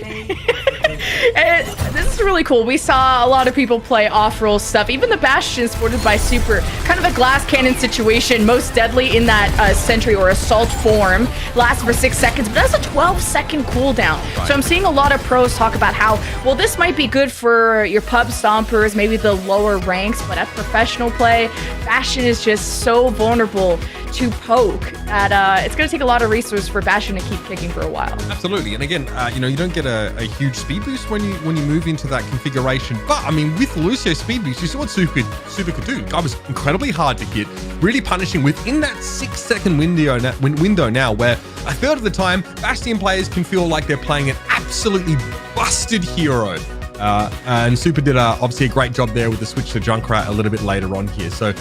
And this is really cool. We saw a lot of people play off-roll stuff. Even the Bastion sported by Super. Kind of a glass cannon situation. Most deadly in that sentry or assault form. Lasts for 6 seconds, but that's a 12-second cooldown. Right. So I'm seeing a lot of pros talk about how, well, this might be good for your pub stompers, maybe the lower ranks, but at professional play, Bastion is just so vulnerable to poke that it's going to take a lot of resources for Bastion to keep kicking for a while. Absolutely. And again, you don't get a huge speed boost when you move into that configuration. But I mean, with Lucio's speed boost, you saw what Super could do. Guy was incredibly hard to hit, really punishing within that 6-second window now, where a third of the time, Bastion players can feel like they're playing an absolutely busted hero. And Super did obviously a great job there with the switch to Junkrat a little bit later on here. So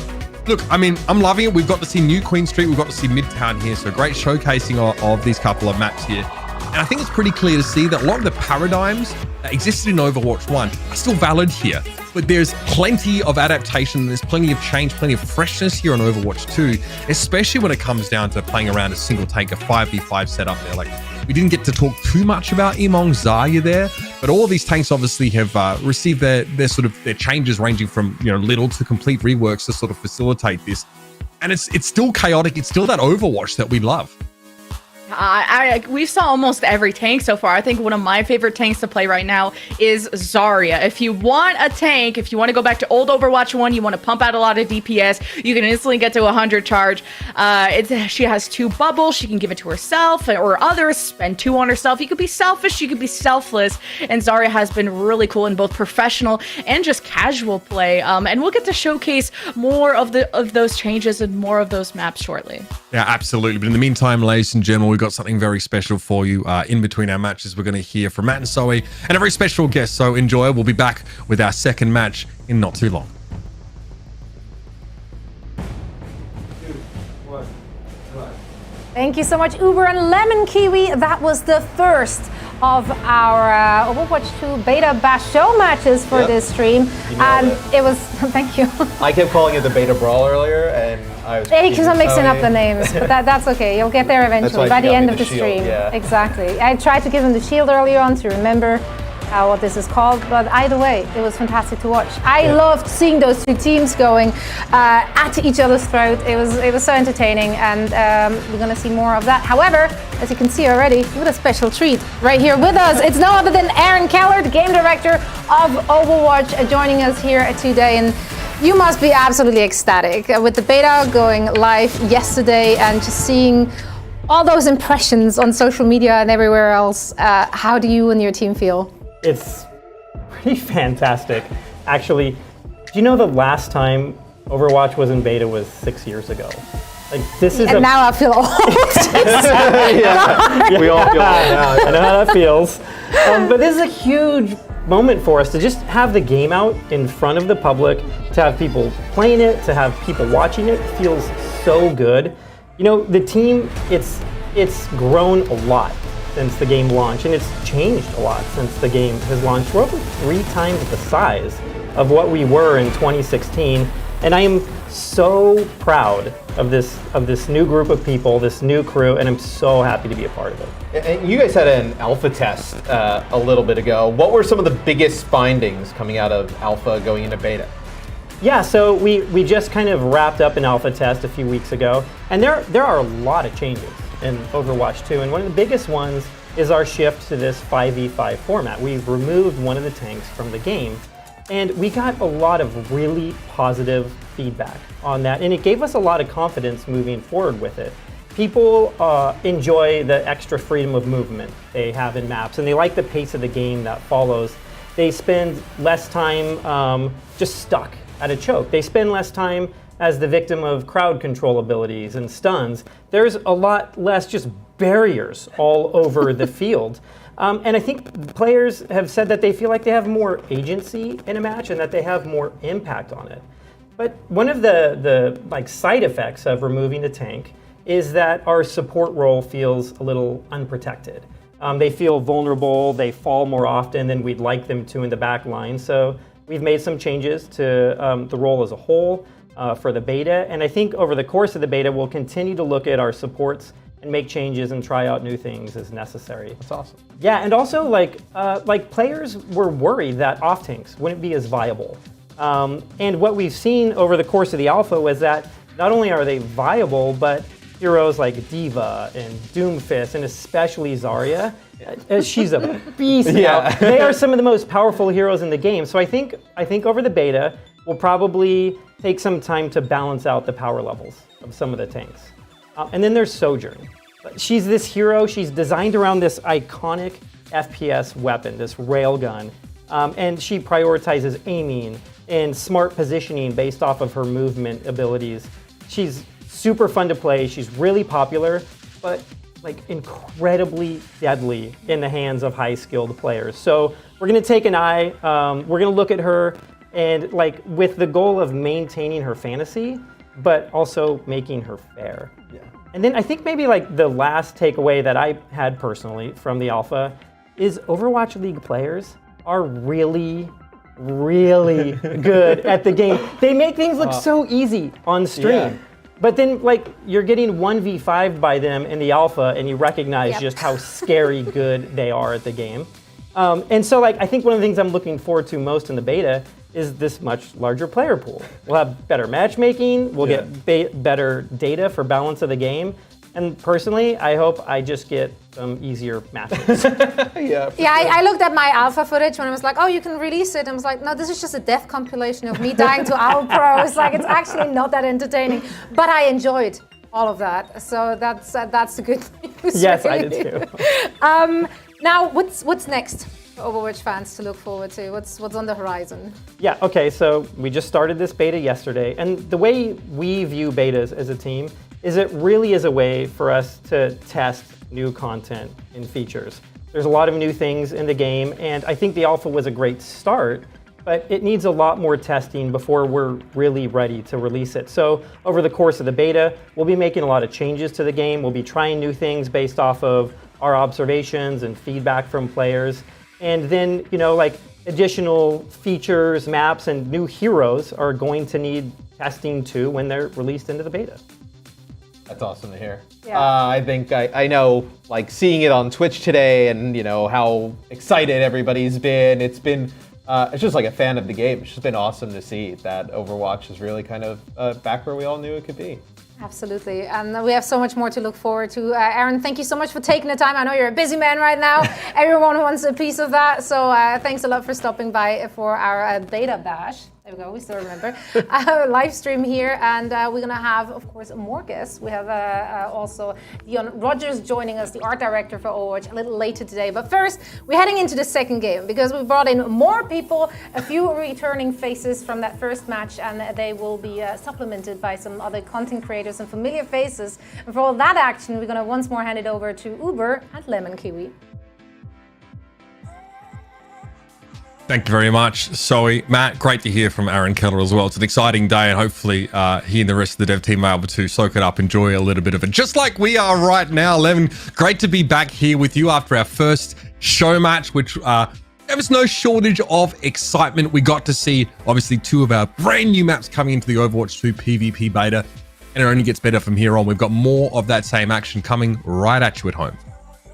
look, I mean, I'm loving it. We've got to see New Queen Street. We've got to see Midtown here. So great showcasing of these couple of maps here. And I think it's pretty clear to see that a lot of the paradigms that existed in Overwatch 1 are still valid here. But there's plenty of adaptation. There's plenty of change, plenty of freshness here on Overwatch 2, especially when it comes down to playing around a single tank, a 5v5 setup there. Like, we didn't get to talk too much about Emong Zarya there, but all of these tanks obviously have received their changes ranging from little to complete reworks to sort of facilitate this. And it's still chaotic. It's still that Overwatch that we love. We saw almost every tank so far. I think one of my favorite tanks to play right now is Zarya. If you want a tank, if you want to go back to old Overwatch 1, you want to pump out a lot of DPS, you can instantly get to 100 charge. She has 2 bubbles. She can give it to herself or others, spend 2 on herself. You could be selfish, you could be selfless. And Zarya has been really cool in both professional and just casual play. And we'll get to showcase more of those changes and more of those maps shortly. Yeah, absolutely. But in the meantime, ladies and gentlemen, we've got something very special for you in between our matches. We're going to hear from Matt and Zoe and a very special guest. So enjoy. We'll be back with our second match in not too long. Thank you so much, Uber and Lemon Kiwi. That was the first of our Overwatch 2 Beta Bastion matches for this stream. And it was, thank you. I kept calling it the Beta Brawl earlier, and I was... He keeps on mixing up the names, but that's okay. You'll get there eventually, by the end of the stream. Yeah. Exactly. I tried to give him the shield earlier on to remember. what this is called, but either way, it was fantastic to watch. I loved seeing those two teams going at each other's throat. It was so entertaining, and we're gonna see more of that. However, as you can see already, we have a special treat right here with us. It's no other than Aaron Keller, the game director of Overwatch, joining us here today. And you must be absolutely ecstatic with the beta going live yesterday and just seeing all those impressions on social media and everywhere else. How do you and your team feel? It's pretty fantastic. Actually, do you know the last time Overwatch was in beta was 6 years ago? Like this is and now I feel old. Yeah, we all feel old now. I know how that feels. But this is a huge moment for us to just have the game out in front of the public, to have people playing it, to have people watching it. Feels so good. You know, the team, it's grown a lot since the game launched, and it's changed a lot since the game has launched. We're over 3 times the size of what we were in 2016, and I am so proud of this new group of people, this new crew, and I'm so happy to be a part of it. And you guys had an alpha test a little bit ago. What were some of the biggest findings coming out of alpha going into beta? Yeah, so we just kind of wrapped up an alpha test a few weeks ago, and there are a lot of changes in Overwatch 2, and one of the biggest ones is our shift to this 5v5 format. We've removed one of the tanks from the game, and we got a lot of really positive feedback on that, and it gave us a lot of confidence moving forward with it. People enjoy the extra freedom of movement they have in maps, and they like the pace of the game that follows. They spend less time just stuck at a choke. They spend less time as the victim of crowd control abilities and stuns. There's a lot less just barriers all over the field. And I think players have said that they feel like they have more agency in a match and that they have more impact on it. But one of the like side effects of removing the tank is that our support role feels a little unprotected. They feel vulnerable, they fall more often than we'd like them to in the back line. So we've made some changes to the role as a whole for the beta. And I think over the course of the beta, we'll continue to look at our supports and make changes and try out new things as necessary. That's awesome. Yeah, and also like players were worried that off tanks wouldn't be as viable. And what we've seen over the course of the alpha was that not only are they viable, but heroes like Diva and Doomfist, and especially Zarya, she's a beast now. They are some of the most powerful heroes in the game. So I think over the beta, we'll probably take some time to balance out the power levels of some of the tanks. And then there's Sojourn. She's this hero. She's designed around this iconic FPS weapon, this railgun. And she prioritizes aiming and smart positioning based off of her movement abilities. She's super fun to play. She's really popular, but like incredibly deadly in the hands of high-skilled players. So we're gonna take an eye. We're gonna look at her and like with the goal of maintaining her fantasy, but also making her fair. Yeah. And then I think maybe like the last takeaway that I had personally from the alpha is Overwatch League players are really, really good at the game. They make things look so easy on stream. Yeah. But then, like, you're getting 1v5 by them in the alpha, and you recognize just how scary good they are at the game. And so, like, I think one of the things I'm looking forward to most in the beta is this much larger player pool. We'll have better matchmaking. We'll get better data for balance of the game. And personally, I hope I just get some easier matches. I looked at my alpha footage when I was like, oh, you can release it. And I was like, no, this is just a death compilation of me dying to Owl Pro. It's like, it's actually not that entertaining. But I enjoyed all of that. So that's the good news. Yes, really. I did too. Now, what's next for Overwatch fans to look forward to? What's on the horizon? Yeah, okay, so we just started this beta yesterday. And the way we view betas as a team is it really is a way for us to test new content and features. There's a lot of new things in the game, and I think the alpha was a great start, but it needs a lot more testing before we're really ready to release it. So over the course of the beta, we'll be making a lot of changes to the game. We'll be trying new things based off of our observations and feedback from players. And then, you know, like additional features, maps, and new heroes are going to need testing too when they're released into the beta. That's awesome to hear. Yeah. I think I know, like, seeing it on Twitch today and, you know, how excited everybody's been. It's been, it's just like a fan of the game. It's just been awesome to see that Overwatch is really kind of back where we all knew it could be. Absolutely, and we have so much more to look forward to. Aaron, thank you so much for taking the time. I know you're a busy man right now. Everyone wants a piece of that, so thanks a lot for stopping by for our beta bash. There we go, we still remember. Live stream here, and we're gonna have, of course, more guests. We have also Dion Rogers joining us, the art director for Overwatch, a little later today. But first, we're heading into the second game because we brought in more people, a few returning faces from that first match, and they will be supplemented by some other content creators and familiar faces. And for all that action, we're gonna once more hand it over to Uber and Lemon Kiwi. Thank you very much, Zoe. Matt, great to hear from Aaron Keller as well. It's an exciting day, and hopefully he and the rest of the dev team are able to soak it up, enjoy a little bit of it, just like we are right now. Lemon, great to be back here with you after our first show match, which there was no shortage of excitement. We got to see, obviously, 2 of our brand new maps coming into the Overwatch 2 PvP beta, and it only gets better from here on. We've got more of that same action coming right at you at home.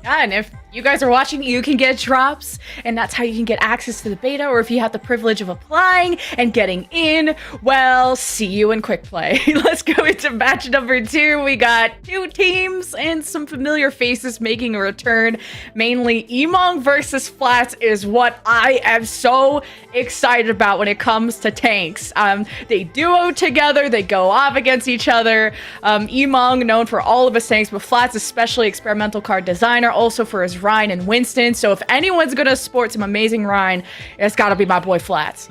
Yeah, and if you guys are watching, you can get drops, and that's how you can get access to the beta, or if you have the privilege of applying and getting in, well, see you in quick play. Let's go into match number 2. We got 2 teams and some familiar faces making a return. Mainly Emong versus Flats is what I am so excited about when it comes to tanks. They duo together, they go off against each other. Emong, known for all of his tanks, but Flats, especially experimental card designer, also for his Rhine and Winston. So if anyone's gonna sport some amazing Rhine, it's gotta be my boy Flats.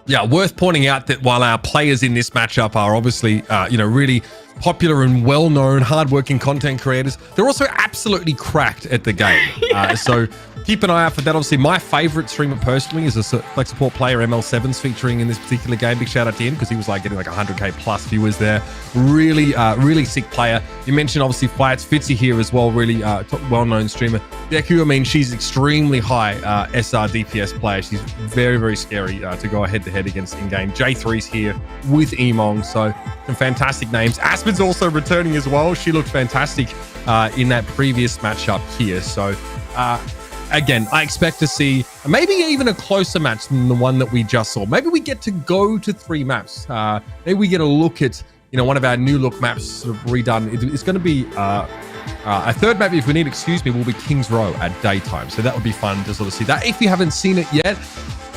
Yeah, worth pointing out that while our players in this matchup are obviously, really popular and well-known, hard-working content creators, they're also absolutely cracked at the game. So keep an eye out for that. Obviously, my favorite streamer personally is a Flex Support player, ML7's featuring in this particular game. Big shout out to him because he was getting 100k plus viewers there. Really sick player. You mentioned obviously Flats, Fitzy here as well, really well-known streamer. Deku, I mean, she's extremely high SR DPS player. She's very scary to go head-to-head against in-game. J3's here with Emong, so some fantastic names. Aspen's also returning as well. She looked fantastic in that previous matchup here. So again, I expect to see maybe even a closer match than the one that we just saw. Maybe we get to go to 3 maps. Maybe we get a look at one of our new look maps sort of redone. It's going to be a third map, if we need, will be King's Row at daytime. So that would be fun to sort of see that if you haven't seen it yet.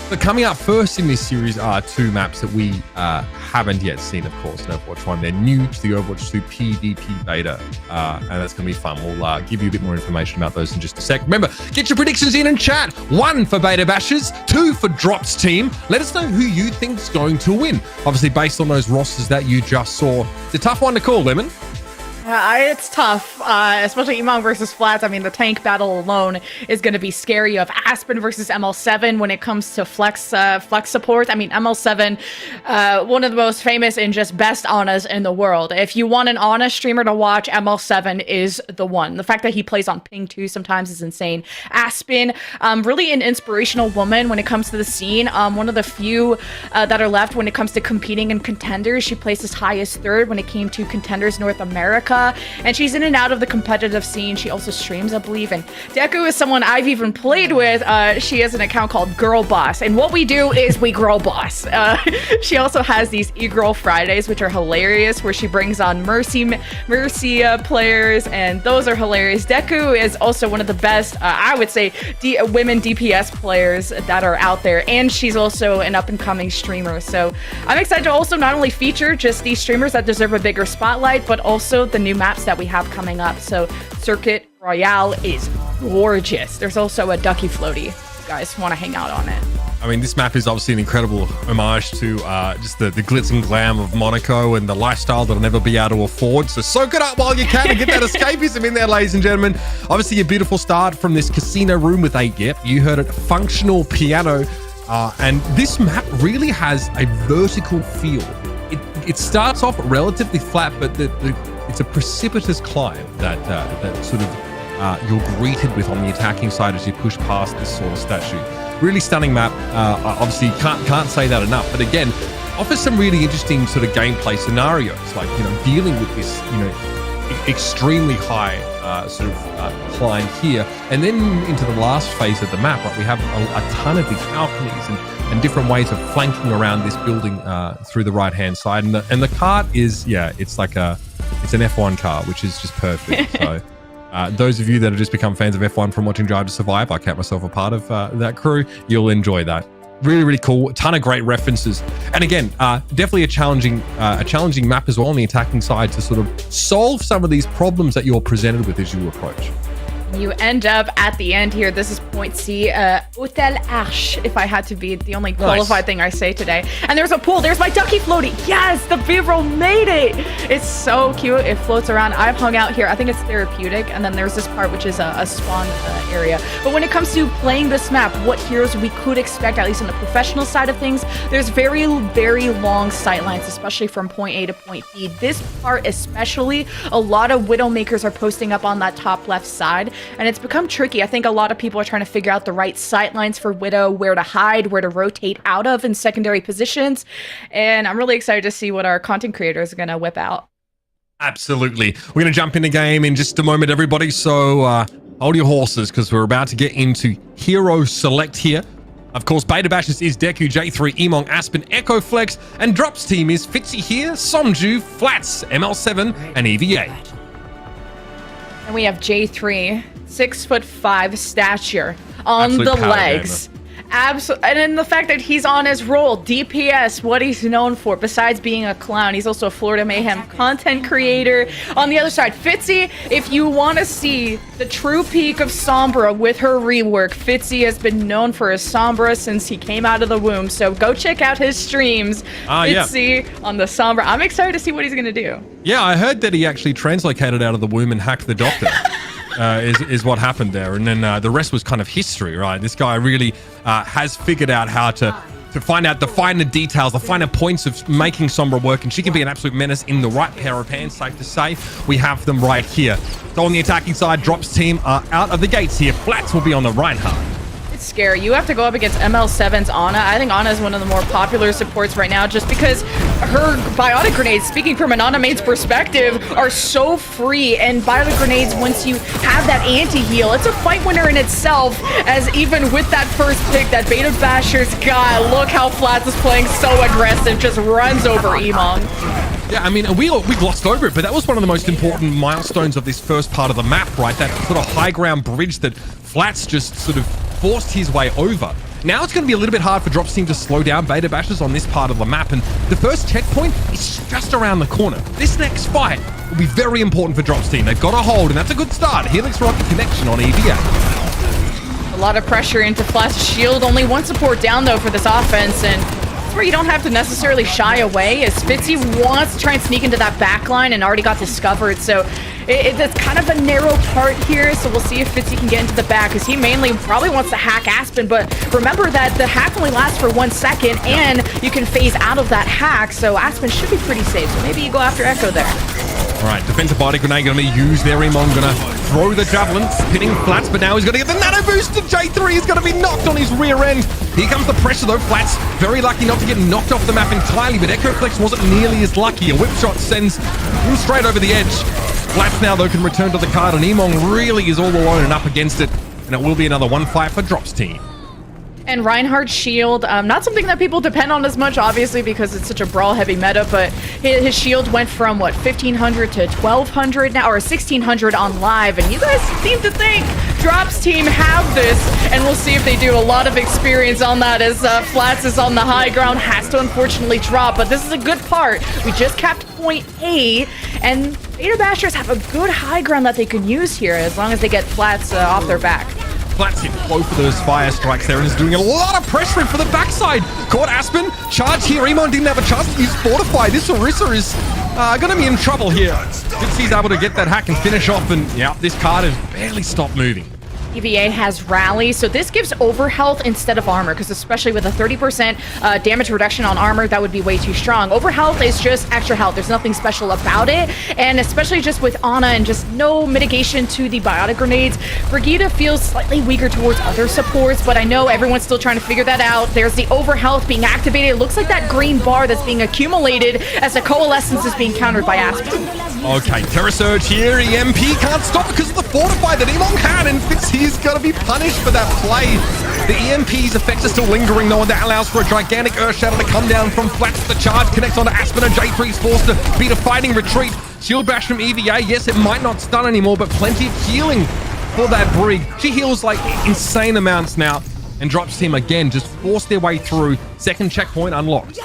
But coming up first in this series are 2 maps that we haven't yet seen, of course, in Overwatch 1. They're new to the Overwatch 2 PvP beta, and that's going to be fun. We'll give you a bit more information about those in just a sec. Remember, get your predictions in and chat. 1 for Beta Bashers, 2 for Drops team. Let us know who you think's going to win. Obviously, based on those rosters that you just saw. It's a tough one to call, Lemon. It's tough, especially Emong versus Flats. I mean, the tank battle alone is going to be scary. You have Aspen versus ML7 when it comes to flex support. I mean, ML7, one of the most famous and just best Anas in the world. If you want an Ana streamer to watch, ML7 is the one. The fact that he plays on ping too sometimes is insane. Aspen, really an inspirational woman when it comes to the scene. One of the few that are left when it comes to competing in contenders. She placed as high as 3rd when it came to contenders North America. And she's in and out of the competitive scene. She also streams, I believe. And Deku is someone I've even played with. She has an account called Girl Boss. And what we do is we girl boss. She also has these E-Girl Fridays, which are hilarious, where she brings on Mercy players. And those are hilarious. Deku is also one of the best, I would say, women DPS players that are out there. And she's also an up-and-coming streamer. So I'm excited to also not only feature just these streamers that deserve a bigger spotlight, but also the new maps that we have coming up. So Circuit Royale is gorgeous. There's also a Ducky Floaty if you guys want to hang out on it. I mean, this map is obviously an incredible homage to just the glitz and glam of Monaco and the lifestyle that I'll never be able to afford. So soak it up while you can and get that escapism in there, ladies and gentlemen. Obviously, a beautiful start from this casino room with you heard it, functional piano. And this map really has a vertical feel. It starts off relatively flat, but it's a precipitous climb that sort of you're greeted with on the attacking side as you push past this sort of statue. Really stunning map. Obviously, can't say that enough. But again, offers some really interesting sort of gameplay scenarios, like dealing with this extremely high sort of climb here. And then into the last phase of the map, right, we have a ton of these balconies and different ways of flanking around this building through the right-hand side. And the cart is, it's like it's an F1 car, which is just perfect. So those of you that have just become fans of F1 from watching Drive to Survive, I count myself a part of that crew, you'll enjoy that. Really, really cool. A ton of great references. And again, definitely a challenging map as well on the attacking side to sort of solve some of these problems that you're presented with as you approach. You end up at the end here. This is point C, Hotel Arche, if I had to be the only qualified thing I say today. And there's a pool. There's my ducky floating. Yes, the B-roll made it. It's so cute. It floats around. I've hung out here. I think it's therapeutic. And then there's this part, which is a spawn area. But when it comes to playing this map, what heroes we could expect, at least on the professional side of things, there's very, very long sight lines, especially from point A to point B. This part especially, a lot of Widowmakers are posting up on that top left side. And it's become tricky. I think a lot of people are trying to figure out the right sight lines for Widow, where to hide, where to rotate out of in secondary positions. And I'm really excited to see what our content creators are going to whip out. Absolutely. We're going to jump into game in just a moment, everybody. So hold your horses because we're about to get into Hero Select here. Of course, Beta Bashers is Deku, J3, Emong, Aspen, Echo Flex, and Drops team is Fitzy here, Somju, Flats, ML7, and EVA. And we have J3, 6'5" stature on Absolute the power legs. Absolutely. And then the fact that he's on his role, DPS, what he's known for, besides being a clown, he's also a Florida Mayhem content creator. On the other side, Fitzy, if you want to see the true peak of Sombra with her rework, Fitzy has been known for his Sombra since he came out of the womb. So go check out his streams. Fitzy on the Sombra. I'm excited to see what he's going to do. Yeah, I heard that he actually translocated out of the womb and hacked the doctor. Is what happened there, and then the rest was kind of history, right? This guy really has figured out how to find out the finer details, the finer points of making Sombra work, and she can be an absolute menace in the right pair of hands, safe to say. We have them right here. So on the attacking side, Drops team are out of the gates here. Flats will be on the Reinhardt. It's scary. You have to go up against ML7's Ana. I think Ana is one of the more popular supports right now just because her biotic grenades, speaking from an Ana main's perspective, are so free. And biotic grenades, once you have that anti-heal, it's a fight winner in itself. As even with that first pick, that Beta Bashers guy, look how Flats is playing so aggressive, just runs over Emong. Yeah, I mean, we glossed over it, but that was one of the most important milestones of this first part of the map, right? That sort of high ground bridge that Flats just sort of forced his way over. Now it's going to be a little bit hard for Drops team to slow down Beta Bashers on this part of the map, and the first checkpoint is just around the corner. This next fight will be very important for Drops team. They've got a hold, and that's a good start. Helix Rocket connection on EVA. A lot of pressure into Flats' shield. Only one support down, though, for this offense, and that's where you don't have to necessarily shy away, as Fitzy wants to try and sneak into that backline and already got discovered, so it's kind of a narrow part here, so we'll see if Fitzy can get into the back, because he mainly probably wants to hack Aspen, but remember that the hack only lasts for 1 second, and you can phase out of that hack, so Aspen should be pretty safe, so maybe you go after Echo there. All right, defensive body grenade going to be used there. Emong going to throw the javelin, pinning Flats, but now he's going to get the nano boost, and J3 is going to be knocked on his rear end. Here comes the pressure though. Flats very lucky not to get knocked off the map entirely, but Echo Flex wasn't nearly as lucky. A whip shot sends him straight over the edge. Flats now though can return to the card, and Emong really is all alone and up against it, and it will be another 1-5 for Drops team. And Reinhardt's shield, not something that people depend on as much, obviously, because it's such a brawl-heavy meta, but his shield went from, what, 1,500 to 1,200 now, or 1,600 on live, and you guys seem to think Drops team have this, and we'll see if they do. A lot of experience on that, as Flats is on the high ground, has to unfortunately drop, but this is a good part. We just capped point A, and Beta Bashers have a good high ground that they can use here, as long as they get Flats off their back. Flats in both of those fire strikes there and is doing a lot of pressure for the backside. Caught Aspen. Charge here. Emong didn't have a chance to use Fortify. This Orisa is going to be in trouble here. Fitzy's able to get that hack and finish off, and yeah, this card has barely stopped moving. EVA has Rally, so this gives overhealth instead of armor, because especially with a 30% damage reduction on armor, that would be way too strong. Overhealth is just extra health. There's nothing special about it, and especially just with Ana and just no mitigation to the biotic grenades, Brigitte feels slightly weaker towards other supports, but I know everyone's still trying to figure that out. There's the overhealth being activated. It looks like that green bar that's being accumulated as the coalescence is being countered by Aspen. Okay, Terra Surge here. EMP can't stop because of the Fortify that Emong had, and Fitzy's going to be punished for that play. The EMP's effects are still lingering, though, and that allows for a gigantic Earth Shadow to come down from Flats. The charge connects onto Aspen, and J3's forced to beat a fighting retreat. Shield Bash from EVA. Yes, it might not stun anymore, but plenty of healing for that Brig. She heals like insane amounts now, and Drops Team again just force their way through. Second checkpoint unlocked.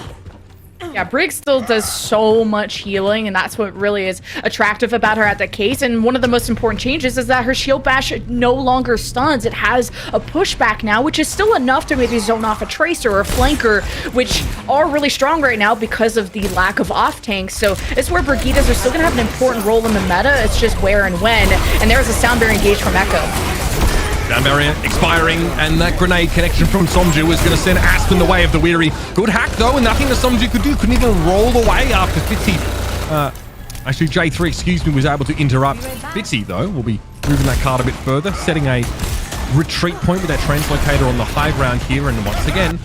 Yeah, Brig still does so much healing, and that's what really is attractive about her at the case. And one of the most important changes is that her Shield Bash no longer stuns. It has a pushback now, which is still enough to maybe zone off a Tracer or a Flanker, which are really strong right now because of the lack of off-tanks. So it's where Brigittas are still going to have an important role in the meta. It's just where and when. And there's a Sound Barrier engage from Echo. Sound Barrier expiring, and that grenade connection from Sombra is going to send Aspen the way of the weary. Good hack, though, and nothing that Sombra could do. Couldn't even roll away after Fitzy. Actually, J3, excuse me, was able to interrupt. Fitzy, though, will be moving that card a bit further, setting a retreat point with that translocator on the high ground here. And once again,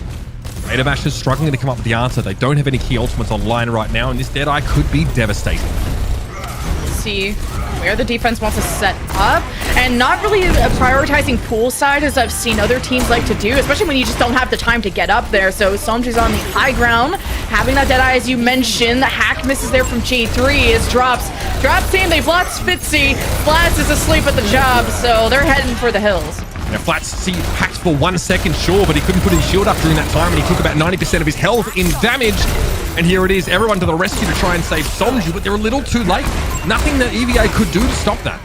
Beta Bash is struggling to come up with the answer. They don't have any key ultimates online right now, and this Deadeye could be devastating. See where the defense wants to set up, and not really prioritizing pool side as I've seen other teams like to do, especially when you just don't have the time to get up there. So Sombra's on the high ground, having that Deadeye as you mentioned. The hack misses there from J3 as Drops Team, they've lost Fitzy. Flats is asleep at the job, so they're heading for the hills. Now, Flats hacked for 1 second, sure, but he couldn't put his shield up during that time, and he took about 90% of his health in damage. And here it is, everyone to the rescue to try and save Somju, but they're a little too late. Nothing that EVA could do to stop that.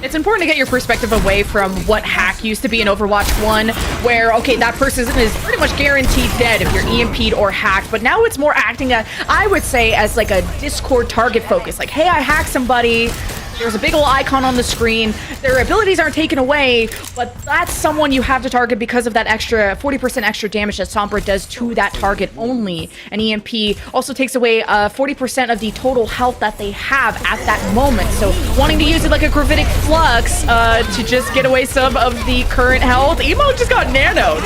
It's important to get your perspective away from what hack used to be in Overwatch 1, where, okay, that person is pretty much guaranteed dead if you're EMP'd or hacked, but now it's more acting, I would say, as like a Discord target focus. Like, hey, I hacked somebody. There's a big old icon on the screen. Their abilities aren't taken away, but that's someone you have to target because of that extra 40% extra damage that Sombra does to that target only. And EMP also takes away 40% of the total health that they have at that moment. So wanting to use it like a gravitic flux to just get away some of the current health. Emo just got nanoed.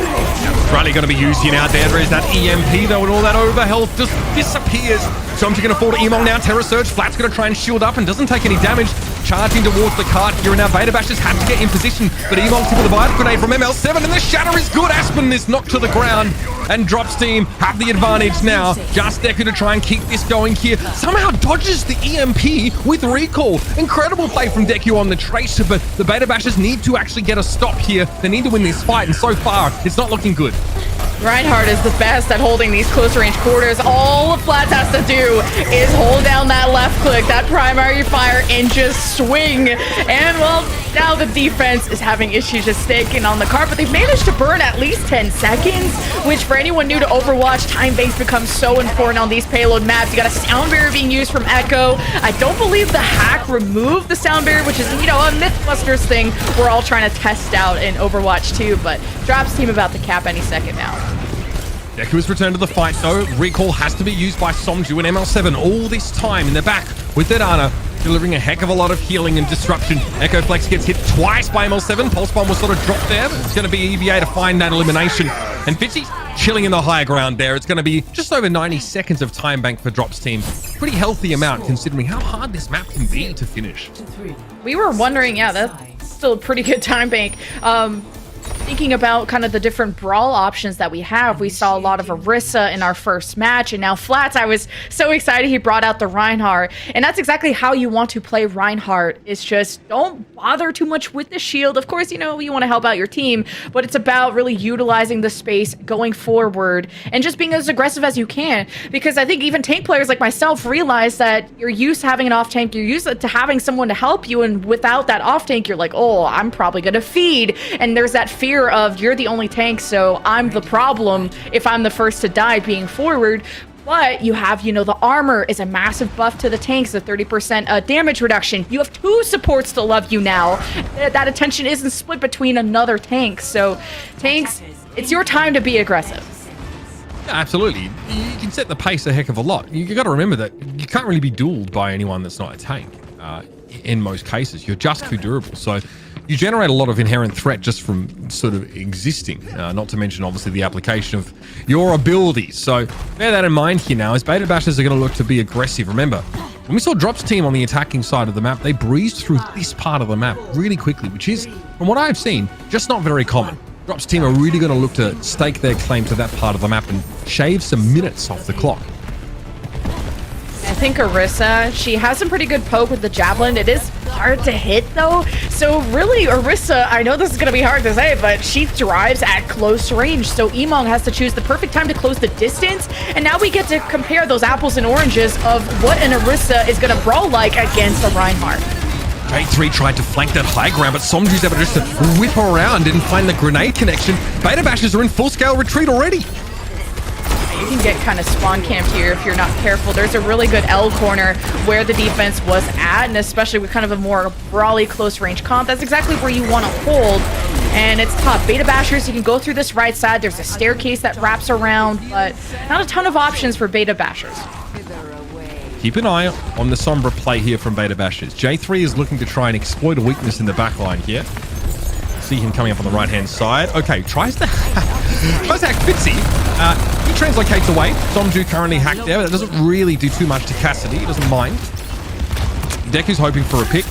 Riley going to be used here now. There is that EMP though, and all that overhealth just disappears. Somebody's going to fall to Emo now. Terra Surge. Flat's going to try and shield up and doesn't take any damage. Charging towards the cart here, and now Beta Bash just had to get in position, but Emong's able to buy a grenade from ML7, and the shatter is good. Aspen is knocked to the ground, and Drops Team have the advantage now. Just Deku to try and keep this going here. Somehow dodges the EMP with recall. Incredible play from Deku on the Tracer, but the Beta Bashers need to actually get a stop here. They need to win this fight, and so far, it's not looking good. Reinhardt is the best at holding these close range quarters. All Flats has to do is hold down that left click, that primary fire, and just swing. And well, now the defense is having issues just staking on the cart, but they've managed to burn at least 10 seconds, which for anyone new to Overwatch, time-based becomes so important on these payload maps. You got a sound barrier being used from Echo. I don't believe the hack removed the sound barrier, which is, you know, a Mythbusters thing we're all trying to test out in Overwatch 2, but Drops Team about to cap any second now. Deku has returned to the fight, though. Recall has to be used by Somju and ML7 all this time in the back with Dedana, delivering a heck of a lot of healing and disruption. Echo Flex gets hit twice by ML7. Pulse Bomb will sort of drop there, but it's going to be EVA to find that elimination. And Fitzy chilling in the high ground there. It's going to be just over 90 seconds of time bank for Drops Team. Pretty healthy amount considering how hard this map can be to finish. We were wondering, yeah, that's still a pretty good time bank. Thinking about kind of the different brawl options that we have, we saw a lot of Orisa in our first match, and now Flats, I was so excited he brought out the Reinhardt, and that's exactly how you want to play Reinhardt. It's just don't bother too much with the shield. Of course, you know, you want to help out your team, but it's about really utilizing the space going forward and just being as aggressive as you can, because I think even tank players like myself realize that you're used to having an off tank, you're used to having someone to help you, and without that off tank, you're like, oh, I'm probably gonna feed, and there's that fear of you're the only tank, so I'm the problem if I'm the first to die being forward. But you have, you know, the armor is a massive buff to the tanks, a 30% damage reduction. You have 2 supports to love you now. That attention isn't split between another tank. So, tanks, it's your time to be aggressive. Yeah, absolutely. You can set the pace a heck of a lot. You got to remember that you can't really be dueled by anyone that's not a tank. In most cases, you're just too durable. So you generate a lot of inherent threat just from sort of existing, not to mention obviously the application of your abilities. So bear that in mind here now as Beta Bashers are going to look to be aggressive. Remember, when we saw Drop's team on the attacking side of the map, they breezed through this part of the map really quickly, which is, from what I've seen, just not very common. Drop's team are really going to look to stake their claim to that part of the map and shave some minutes off the clock. I think Orisa, she has some pretty good poke with the javelin. It is hard to hit though. So really, Orisa, I know this is going to be hard to say, but she thrives at close range. So Emong has to choose the perfect time to close the distance. And now we get to compare those apples and oranges of what an Orisa is going to brawl like against a Reinhardt. J3 tried to flank that high ground, but Somju's able just to whip around, didn't find the grenade connection. Beta Bashers are in full-scale retreat already. You can get kind of spawn camped here if you're not careful. There's a really good L corner where the defense was at, and especially with kind of a more brawly close range comp, that's exactly where you want to hold. And it's tough. Beta Bashers, you can go through this right side. There's a staircase that wraps around, but not a ton of options for Beta Bashers. Keep an eye on the Sombra play here from Beta Bashers. J3 is looking to try and exploit a weakness in the backline here. See him coming up on the right-hand side. Okay, tries to hack Fitzy. He translocates away. Somju currently hacked there, but that doesn't really do too much to Cassidy. He doesn't mind. Deku's hoping for a pick.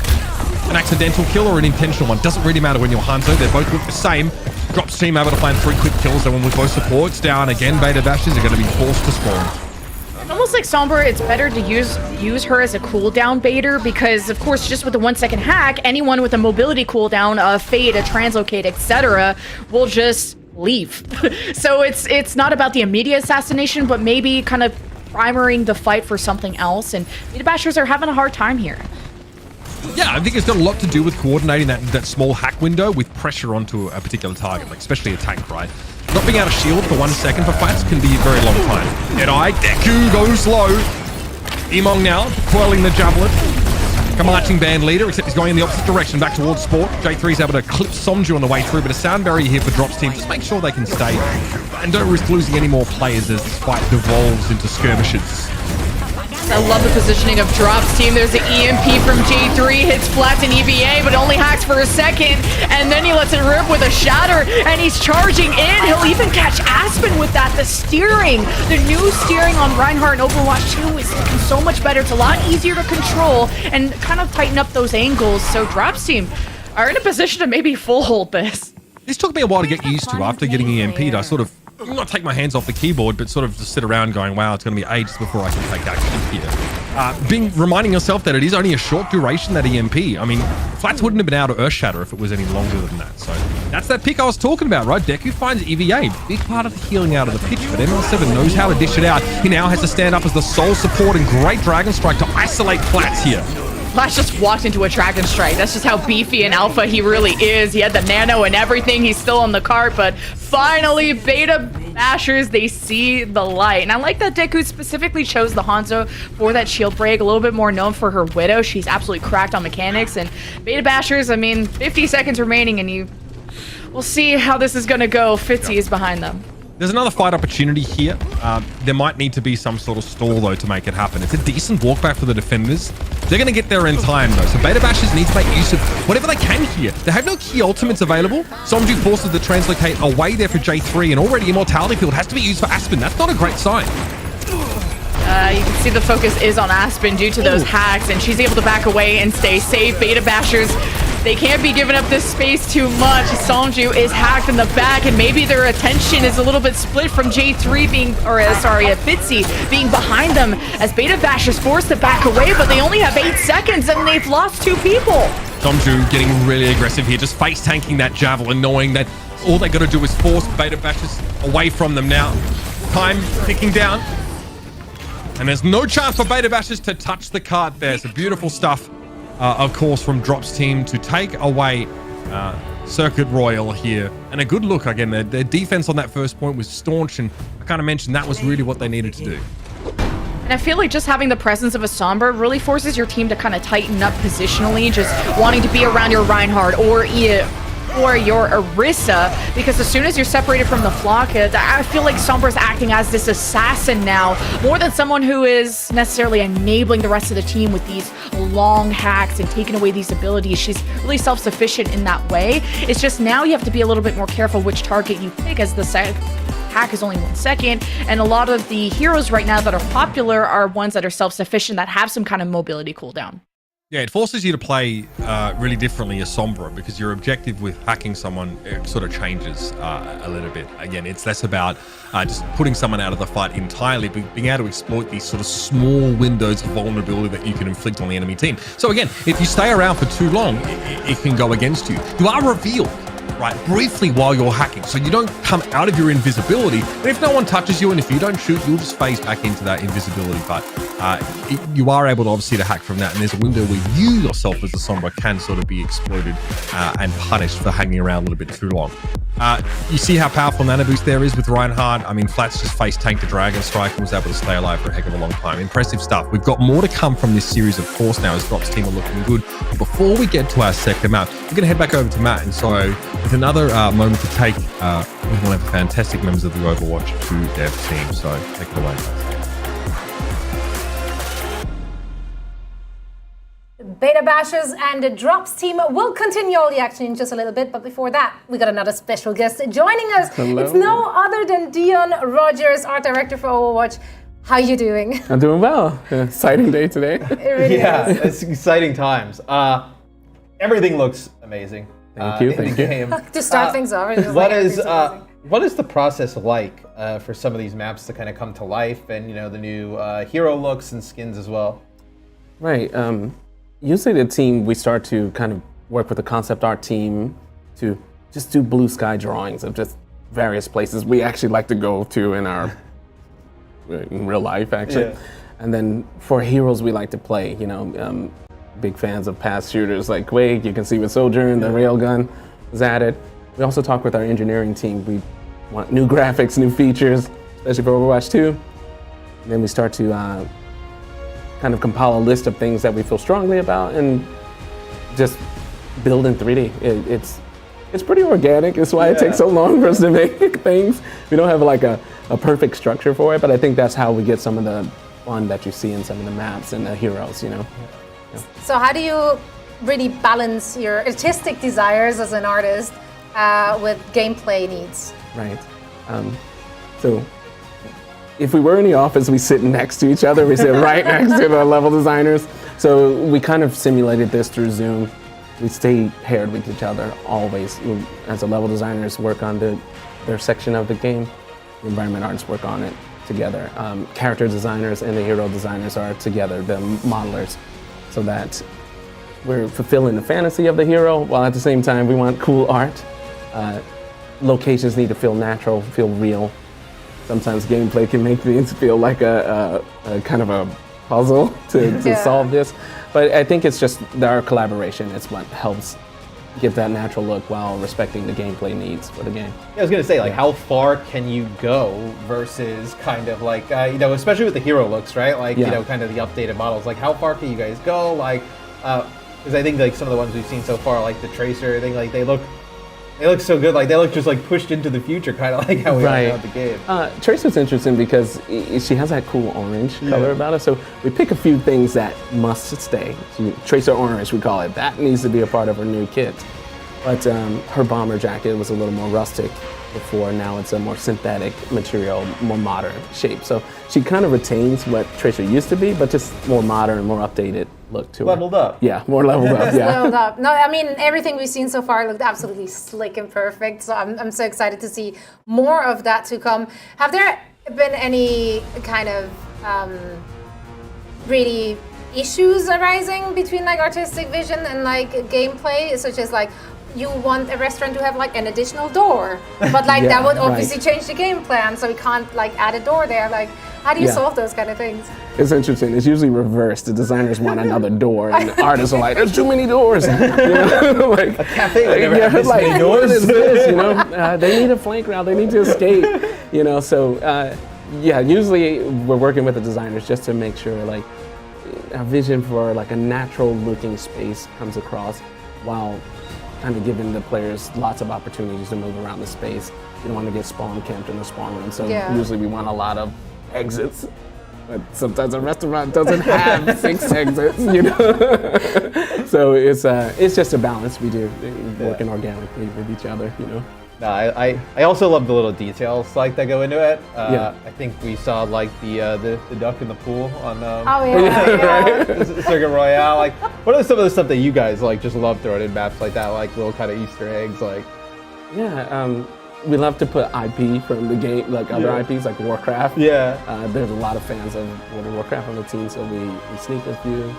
An accidental kill or an intentional one. Doesn't really matter when you're Hanzo. They both look the same. Drops team able to find 3 quick kills. Then with both supports down again, Beta Bashers are going to be forced to spawn. It's almost like Sombra, it's better to use her as a cooldown baiter because, of course, just with the 1-second hack, anyone with a mobility cooldown, a fade, a translocate, etc., will just leave. So it's not about the immediate assassination, but maybe kind of primering the fight for something else. And Beta Bashers are having a hard time here. Yeah, I think it's got a lot to do with coordinating that small hack window with pressure onto a particular target, like especially a tank, right? Not being out of shield for 1 second for fights can be a very long time. Deadeye, Deku goes low. Emong now, twirling the javelin. Like a marching band leader, except he's going in the opposite direction, back towards Sport. J3's able to clip Somju on the way through, but a sound barrier here for Drop's team. Just make sure they can stay and don't risk losing any more players as this fight devolves into skirmishes. I love the positioning of Drop's team. There's the EMP from J3, hits flat in EVA, but only hacks for a second, and then he lets it rip with a shatter, and he's charging in. He'll even catch Aspen with that. The steering, the new steering on Reinhardt and Overwatch 2 is looking so much better. It's a lot easier to control and kind of tighten up those angles. So Drop's team are in a position to maybe full hold this. This took me a while to get used to. After getting EMP'd, I sort of not take my hands off the keyboard, but sort of just sit around going, wow, it's going to be ages before I can take action here. Reminding yourself that it is only a short duration, that EMP. I mean, Flats wouldn't have been able to Earth Shatter if it was any longer than that. So that's that pick I was talking about, right? Deku finds EVA, big part of the healing out of the pitch, but ML7 knows how to dish it out. He now has to stand up as the sole support and great Dragon Strike to isolate Flats here. Flash just walked into a Dragon Strike. That's just how beefy and alpha he really is. He had the nano and everything. He's still on the cart, but finally, Beta Bashers, they see the light. And I like that Deku specifically chose the Hanzo for that shield break, a little bit more known for her Widow. She's absolutely cracked on mechanics. And Beta Bashers, I mean, 50 seconds remaining, and we'll see how this is going to go. Fitzy is behind them. There's another fight opportunity here. There might need to be some sort of stall, though, to make it happen. It's a decent walk back for the defenders. They're going to get there in time, though. So Beta Bashers need to make use of whatever they can here. They have no key ultimates available. Somju forces the translocate away there for J3, and already Immortality Field has to be used for Aspen. That's not a great sign. You can see the focus is on Aspen due to those hacks, and she's able to back away and stay safe. Beta Bashers, they can't be giving up this space too much. Somju is hacked in the back, and maybe their attention is a little bit split from J3 Fitzy being behind them as Beta Bashers forced to back away, but they only have 8 seconds and they've lost 2 people. Somju getting really aggressive here, just face tanking that javelin, knowing that all they got to do is force Beta Bashers away from them now. Time ticking down. And there's no chance for Beta Bashers to touch the cart there. So beautiful stuff, of course, from Drop's team to take away Circuit Royal here. And a good look, again, their defense on that first point was staunch, and I kind of mentioned that was really what they needed to do. And I feel like just having the presence of a Sombra really forces your team to kind of tighten up positionally, just wanting to be around your Reinhardt or your Orisa, because as soon as you're separated from the flock, I feel like Sombra's acting as this assassin now, more than someone who is necessarily enabling the rest of the team with these long hacks and taking away these abilities. She's really self-sufficient in that way. It's just now you have to be a little bit more careful which target you pick, as the hack is only 1 second, and a lot of the heroes right now that are popular are ones that are self-sufficient, that have some kind of mobility cooldown. Yeah, it forces you to play really differently as Sombra, because your objective with hacking someone sort of changes a little bit. Again, it's less about just putting someone out of the fight entirely, but being able to exploit these sort of small windows of vulnerability that you can inflict on the enemy team. So again, if you stay around for too long, it can go against you. You are revealed, right, briefly while you're hacking, so you don't come out of your invisibility. And if no one touches you and if you don't shoot, you'll just phase back into that invisibility. But you are able to obviously to hack from that, and there's a window where you yourself as the Sombra can sort of be exploited and punished for hanging around a little bit too long. You see how powerful Nano Boost there is with Reinhardt. I mean, Flats just face tanked a Dragon Strike and was able to stay alive for a heck of a long time. Impressive stuff. We've got more to come from this series, of course, now as Drop's team are looking good. But before we get to our second map, we're going to head back over to Matt. And so with another moment to take one of the fantastic members of the Overwatch 2 dev team. So take it away, guys. Beta Bashers and the Drops team will continue all the action in just a little bit, but before that, we got another special guest joining us. Hello. It's no other than Dion Rogers, art director for Overwatch. How you doing? I'm doing well. Exciting day today. It really is. It's exciting times. Everything looks amazing. Thank you. In the game. To start things off, it's just What like is everything's amazing. what is the process like for some of these maps to kind of come to life, and the new hero looks and skins as well? Right. Usually the team, we start to kind of work with the concept art team to just do blue sky drawings of just various places we actually like to go to in real life, actually. Yeah. And then for heroes we like to play, big fans of past shooters like Quake. You can see with Sojourn, the railgun was added. We also talk with our engineering team. We want new graphics, new features, especially for Overwatch 2. And then we start to kind of compile a list of things that we feel strongly about and just build in 3D. It's pretty organic. It's why it takes so long for us to make things. We don't have like a perfect structure for it, but I think that's how we get some of the fun that you see in some of the maps and the heroes, Yeah. So how do you really balance your artistic desires as an artist with gameplay needs? Right. So if we were in the office, we sit next to each other. We sit right next to the level designers. So we kind of simulated this through Zoom. We stay paired with each other always. As the level designers work on their section of the game, the environment artists work on it together. Character designers and the hero designers are together, the modelers, so that we're fulfilling the fantasy of the hero, while at the same time we want cool art. Locations need to feel natural, feel real. Sometimes gameplay can make things feel like a kind of a puzzle to solve this. But I think it's just our collaboration. It's what helps give that natural look while respecting the gameplay needs for the game. I was gonna say, like, how far can you go versus kind of like, especially with the hero looks, right? Like, kind of the updated models. Like, how far can you guys go? Like, because I think like some of the ones we've seen so far, like the Tracer thing, like they look so good. Like they look just like pushed into the future, kind of like how we are about the game. Tracer's interesting because she has that cool orange color about her. So we pick a few things that must stay. Tracer orange, we call it. That needs to be a part of her new kit. But her bomber jacket was a little more rustic before. Now it's a more synthetic material, more modern shape. So she kind of retains what Tracer used to be, but just more modern, more updated look to her. Leveled up. Yeah, more leveled up. Yeah. Leveled up. No, I mean, everything we've seen so far looked absolutely slick and perfect. So I'm so excited to see more of that to come. Have there been any kind of really issues arising between like artistic vision and like gameplay, such as like you want a restaurant to have like an additional door, but like that would obviously change the game plan, so we can't like add a door there. Like, how do you solve those kind of things? It's interesting. It's usually reversed. The designers want another door, and the artists are like, "There's too many doors." Like a cafe would never have this many what doors. is this? They need a flank route. They need to escape. So yeah, usually we're working with the designers just to make sure like a vision for like a natural looking space comes across while kind of giving the players lots of opportunities to move around the space. You don't want to get spawn camped in the spawn room, so usually we want a lot of exits. But sometimes a restaurant doesn't have 6 exits, you know. So it's just a balance we do, working organically with each other, you know. No, I also love the little details like that go into it. I think we saw like the duck in the pool on Circuit Royale. Like, what are some of the stuff that you guys like just love throwing in maps like that, like little kind of Easter eggs, like? Yeah, we love to put IP from the game, like other IPs, like Warcraft. Yeah. There's a lot of fans of World of Warcraft on the team, so we sneak a few.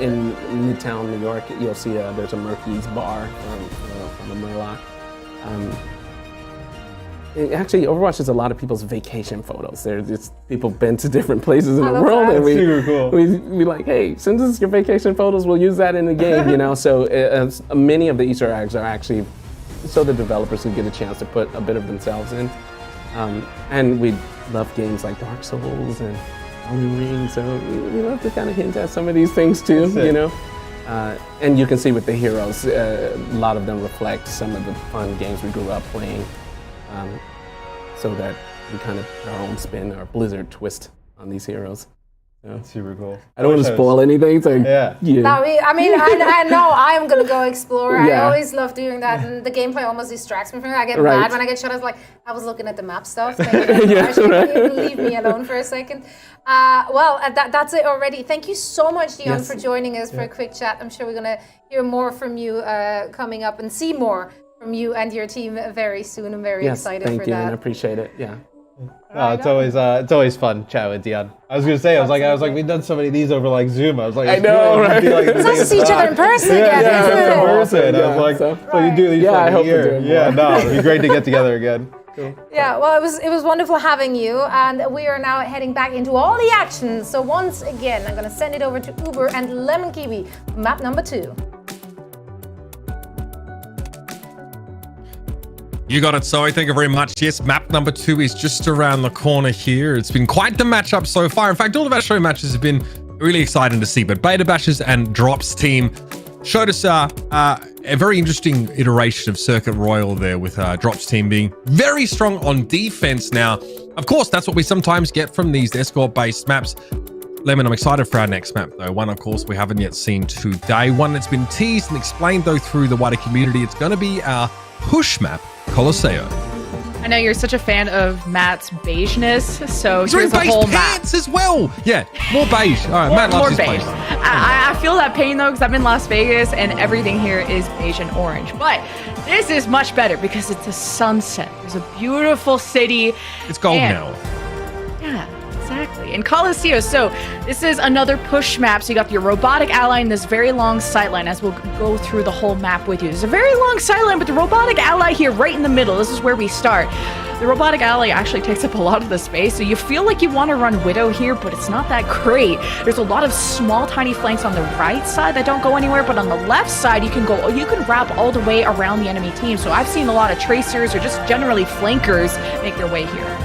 In Midtown, New York, you'll see there's a Murphy's bar from the Murloc. Actually, Overwatch is a lot of people's vacation photos. There's just people been to different places in the world, and we like, hey, since this is your vacation photos, we'll use that in the game, you know. So many of the Easter eggs are actually so the developers can get a chance to put a bit of themselves in. And we love games like Dark Souls and Elden Ring, so we love to kind of hint at some of these things too, you know. And you can see with the heroes, a lot of them reflect some of the fun games we grew up playing, so that we kind of put our own spin, our Blizzard twist on these heroes. That's super cool. I don't want to spoil anything. So yeah. I mean, I know I'm going to go explore. I always love doing that, and the gameplay almost distracts me from it. I get mad when I get shot. I was looking at the map stuff. Can you leave me alone for a second? Well, that's it already. Thank you so much, Dion, for joining us for a quick chat. I'm sure we're going to hear more from you coming up and see more from you and your team very soon. I'm very excited for that. Thank you, and I appreciate it. Yeah. No, it's always fun chatting with Dion. I was gonna say, I was like, we've done so many of these over like Zoom. I was like, I know, right? It's nice to see each other in person again, isn't it? In person. I was like, so you do these I hope year. we're doing Yeah, no, it'd be great to get together again. Cool. Yeah, well, it was wonderful having you, and we are now heading back into all the action. So once again, I'm gonna send it over to Uber and Lemon Kiwi, map number 2. You got it, Zoe. Thank you very much. Yes, map number 2 is just around the corner here. It's been quite the matchup so far. In fact, all of our show matches have been really exciting to see. But Beta Bashers and Drops team showed us a very interesting iteration of Circuit Royale there, with Drops team being very strong on defense. Now, of course, that's what we sometimes get from these escort-based maps. Lemon, I'm excited for our next map, though. One, of course, we haven't yet seen today. One that's been teased and explained, though, through the wider community. It's going to be our push map, Colosseo. I know you're such a fan of Matt's beigeness, so He's here's a beige whole map. pants as well. Yeah, more beige. All right, Matt loves his beige. beige. I feel that pain though, because I'm in Las Vegas and everything here is beige and orange. But this is much better because it's a sunset. There's a beautiful city. It's golden now. Yeah. Exactly. And Colosseo, so this is another push map. So you got your robotic ally and this very long sightline, as we'll go through the whole map with you. There's a very long sightline, but the robotic ally here right in the middle. This is where we start. The robotic ally actually takes up a lot of the space, so you feel like you want to run Widow here, but it's not that great. There's a lot of small, tiny flanks on the right side that don't go anywhere, but on the left side, you can wrap all the way around the enemy team. So I've seen a lot of tracers or just generally flankers make their way here.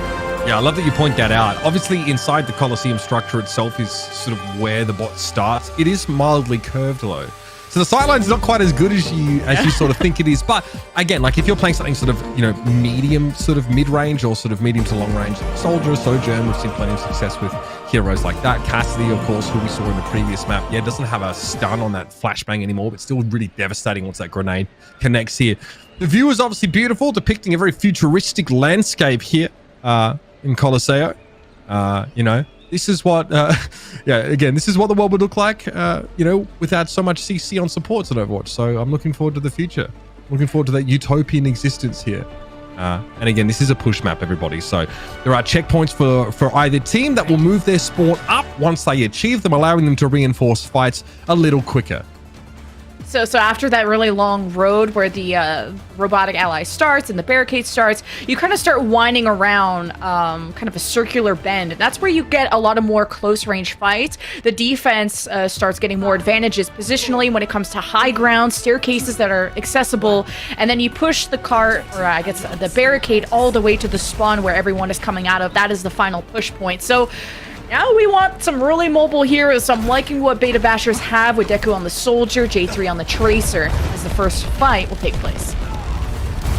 Yeah, I love that you point that out. Obviously, inside the Colosseum structure itself is sort of where the bot starts. It is mildly curved, though. So the sightline's not quite as good as you sort of think it is. But again, like if you're playing something sort of, you know, medium, sort of mid-range or sort of medium to long range, Soldier, Sojourn, we've seen plenty of success with heroes like that. Cassidy, of course, who we saw in the previous map, yeah, doesn't have a stun on that flashbang anymore, but still really devastating once that grenade connects here. The view is obviously beautiful, depicting a very futuristic landscape here. In Colosseo, you know, this is what, this is what the world would look like, you know, without so much CC on supports at Overwatch. So I'm looking forward to the future. Looking forward to that utopian existence here. And again, this is a push map, everybody. So there are checkpoints for either team that will move their spawn up once they achieve them, allowing them to reinforce fights a little quicker. So after that really long road where the robotic ally starts and the barricade starts, you kind of start winding around kind of a circular bend. And that's where you get a lot of more close range fights. The defense starts getting more advantages positionally when it comes to high ground, staircases that are accessible. And then you push the cart, or I guess the barricade, all the way to the spawn where everyone is coming out of. That is the final push point. So now we want some really mobile heroes. So I'm liking what Beta Bashers have with Deku on the Soldier, J3 on the Tracer, as the first fight will take place.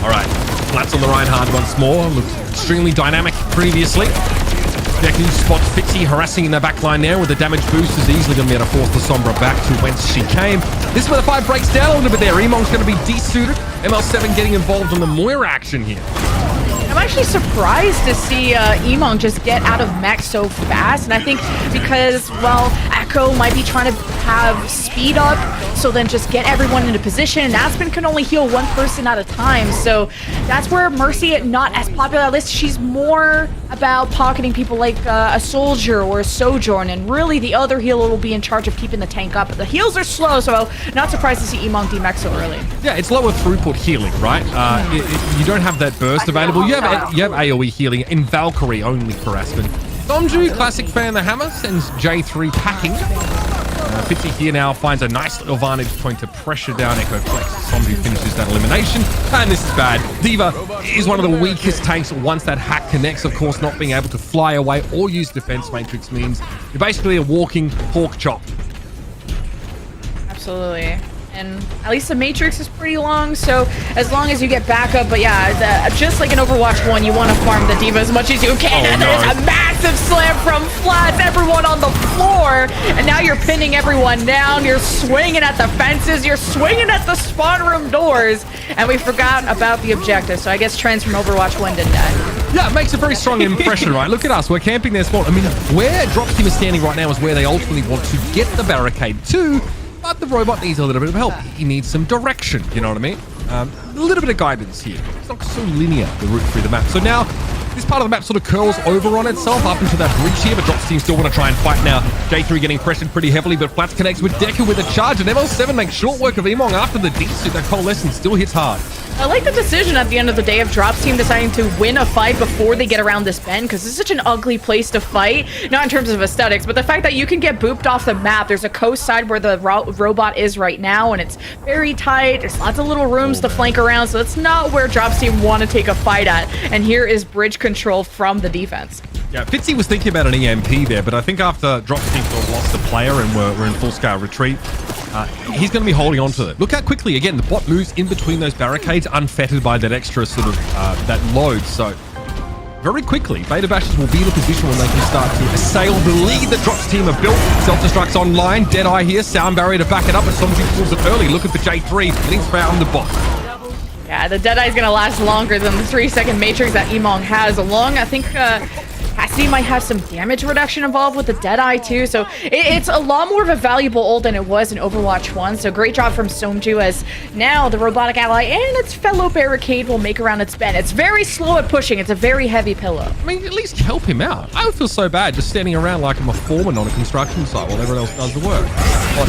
All right, Flats on the Reinhardt once more. Looked extremely dynamic previously. Deku spots Fitzy harassing in the back line now with the damage boost is easily going to be able to force the Sombra back to whence she came. This is where the fight breaks down a little bit there. Emong's going to be desuited. ML7 getting involved on the Moira action here. I'm actually surprised to see Emong just get out of mech so fast, and I think because, well, Echo might be trying to have speed up, so then just get everyone into position, and Aspen can only heal one person at a time, so that's where Mercy, not as popular on the list, she's more about pocketing people like a Soldier or a Sojourn, and really the other healer will be in charge of keeping the tank up. But the heals are slow, so not surprised to see Emong demech so early. Yeah, it's lower throughput healing, right? You don't have that burst available. You have AoE healing in Valkyrie only for Aspen. Somju, classic fan of the hammer, sends J3 packing. Fitzy here now finds a nice little vantage point to pressure down Echo Flex. Somju finishes that elimination, and this is bad. D.Va is one of the weakest tanks once that hack connects. Of course, not being able to fly away or use defense matrix means you're basically a walking pork chop. Absolutely. And at least the matrix is pretty long, so as long as you get backup, but yeah, just like in Overwatch 1, you want to farm the D.Va as much as you can, and there's a massive slam from Flats, everyone on the floor, and now you're pinning everyone down, you're swinging at the fences, you're swinging at the spawn room doors, and we forgot about the objective, so I guess trends from Overwatch 1 did that. Yeah, it makes a very strong impression, right? Look at us, we're camping their spawn. I mean, where Drops Team is standing right now is where they ultimately want to get the barricade to. But the robot needs a little bit of help. He needs some direction, you know what I mean? A little bit of guidance here. It's not so linear, the route through the map. So now, this part of the map sort of curls over on itself up into that bridge here, but Drops Team still want to try and fight now. J3 getting pressured pretty heavily, but Flats connects with Deku with a charge, and ML7 makes short work of Emong after the D-suit. That Coalescence still hits hard. I like the decision at the end of the day of Drops Team deciding to win a fight before they get around this bend, because it's such an ugly place to fight, not in terms of aesthetics, but the fact that you can get booped off the map. There's a coast side where the robot is right now, and it's very tight. There's lots of little rooms to flank around, so that's not where Drops Team want to take a fight at. And here is bridge control from the defense. Yeah, Fitzy was thinking about an EMP there, but I think after Drops Team sort of lost the player and we're in full-scale retreat, he's going to be holding on to it. Look how quickly, again, the bot moves in between those barricades, unfettered by that extra sort of, that load. So, very quickly, Beta Bashers will be in a position when they can start to assail the lead that Drops Team have built. Self-destruct's online, Deadeye here, sound barrier to back it up, but Somju pulls it early, looking for J3, and he's found the bot. Yeah, the Deadeye is going to last longer than the 3-second matrix that Emong has along. I think Cassidy might have some damage reduction involved with the Deadeye too, so it's a lot more of a valuable ult than it was in Overwatch 1, so great job from Somju as now the robotic ally and its fellow barricade will make around its bend. It's very slow at pushing, it's a very heavy pillow. I mean, at least help him out. I would feel so bad just standing around like I'm a foreman on a construction site while everyone else does the work. At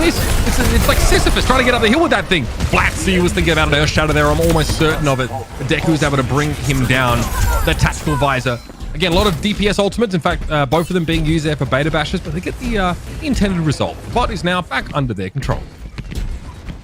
least it's like Sisyphus trying to get up the hill with that thing. Flatsy was thinking about an Earth Shatter there, I'm almost certain of it. Deku was able to bring him down. The tactical visor. Again, a lot of DPS ultimates. In fact, both of them being used there for Beta Bashers, but they get the intended result. The bot is now back under their control.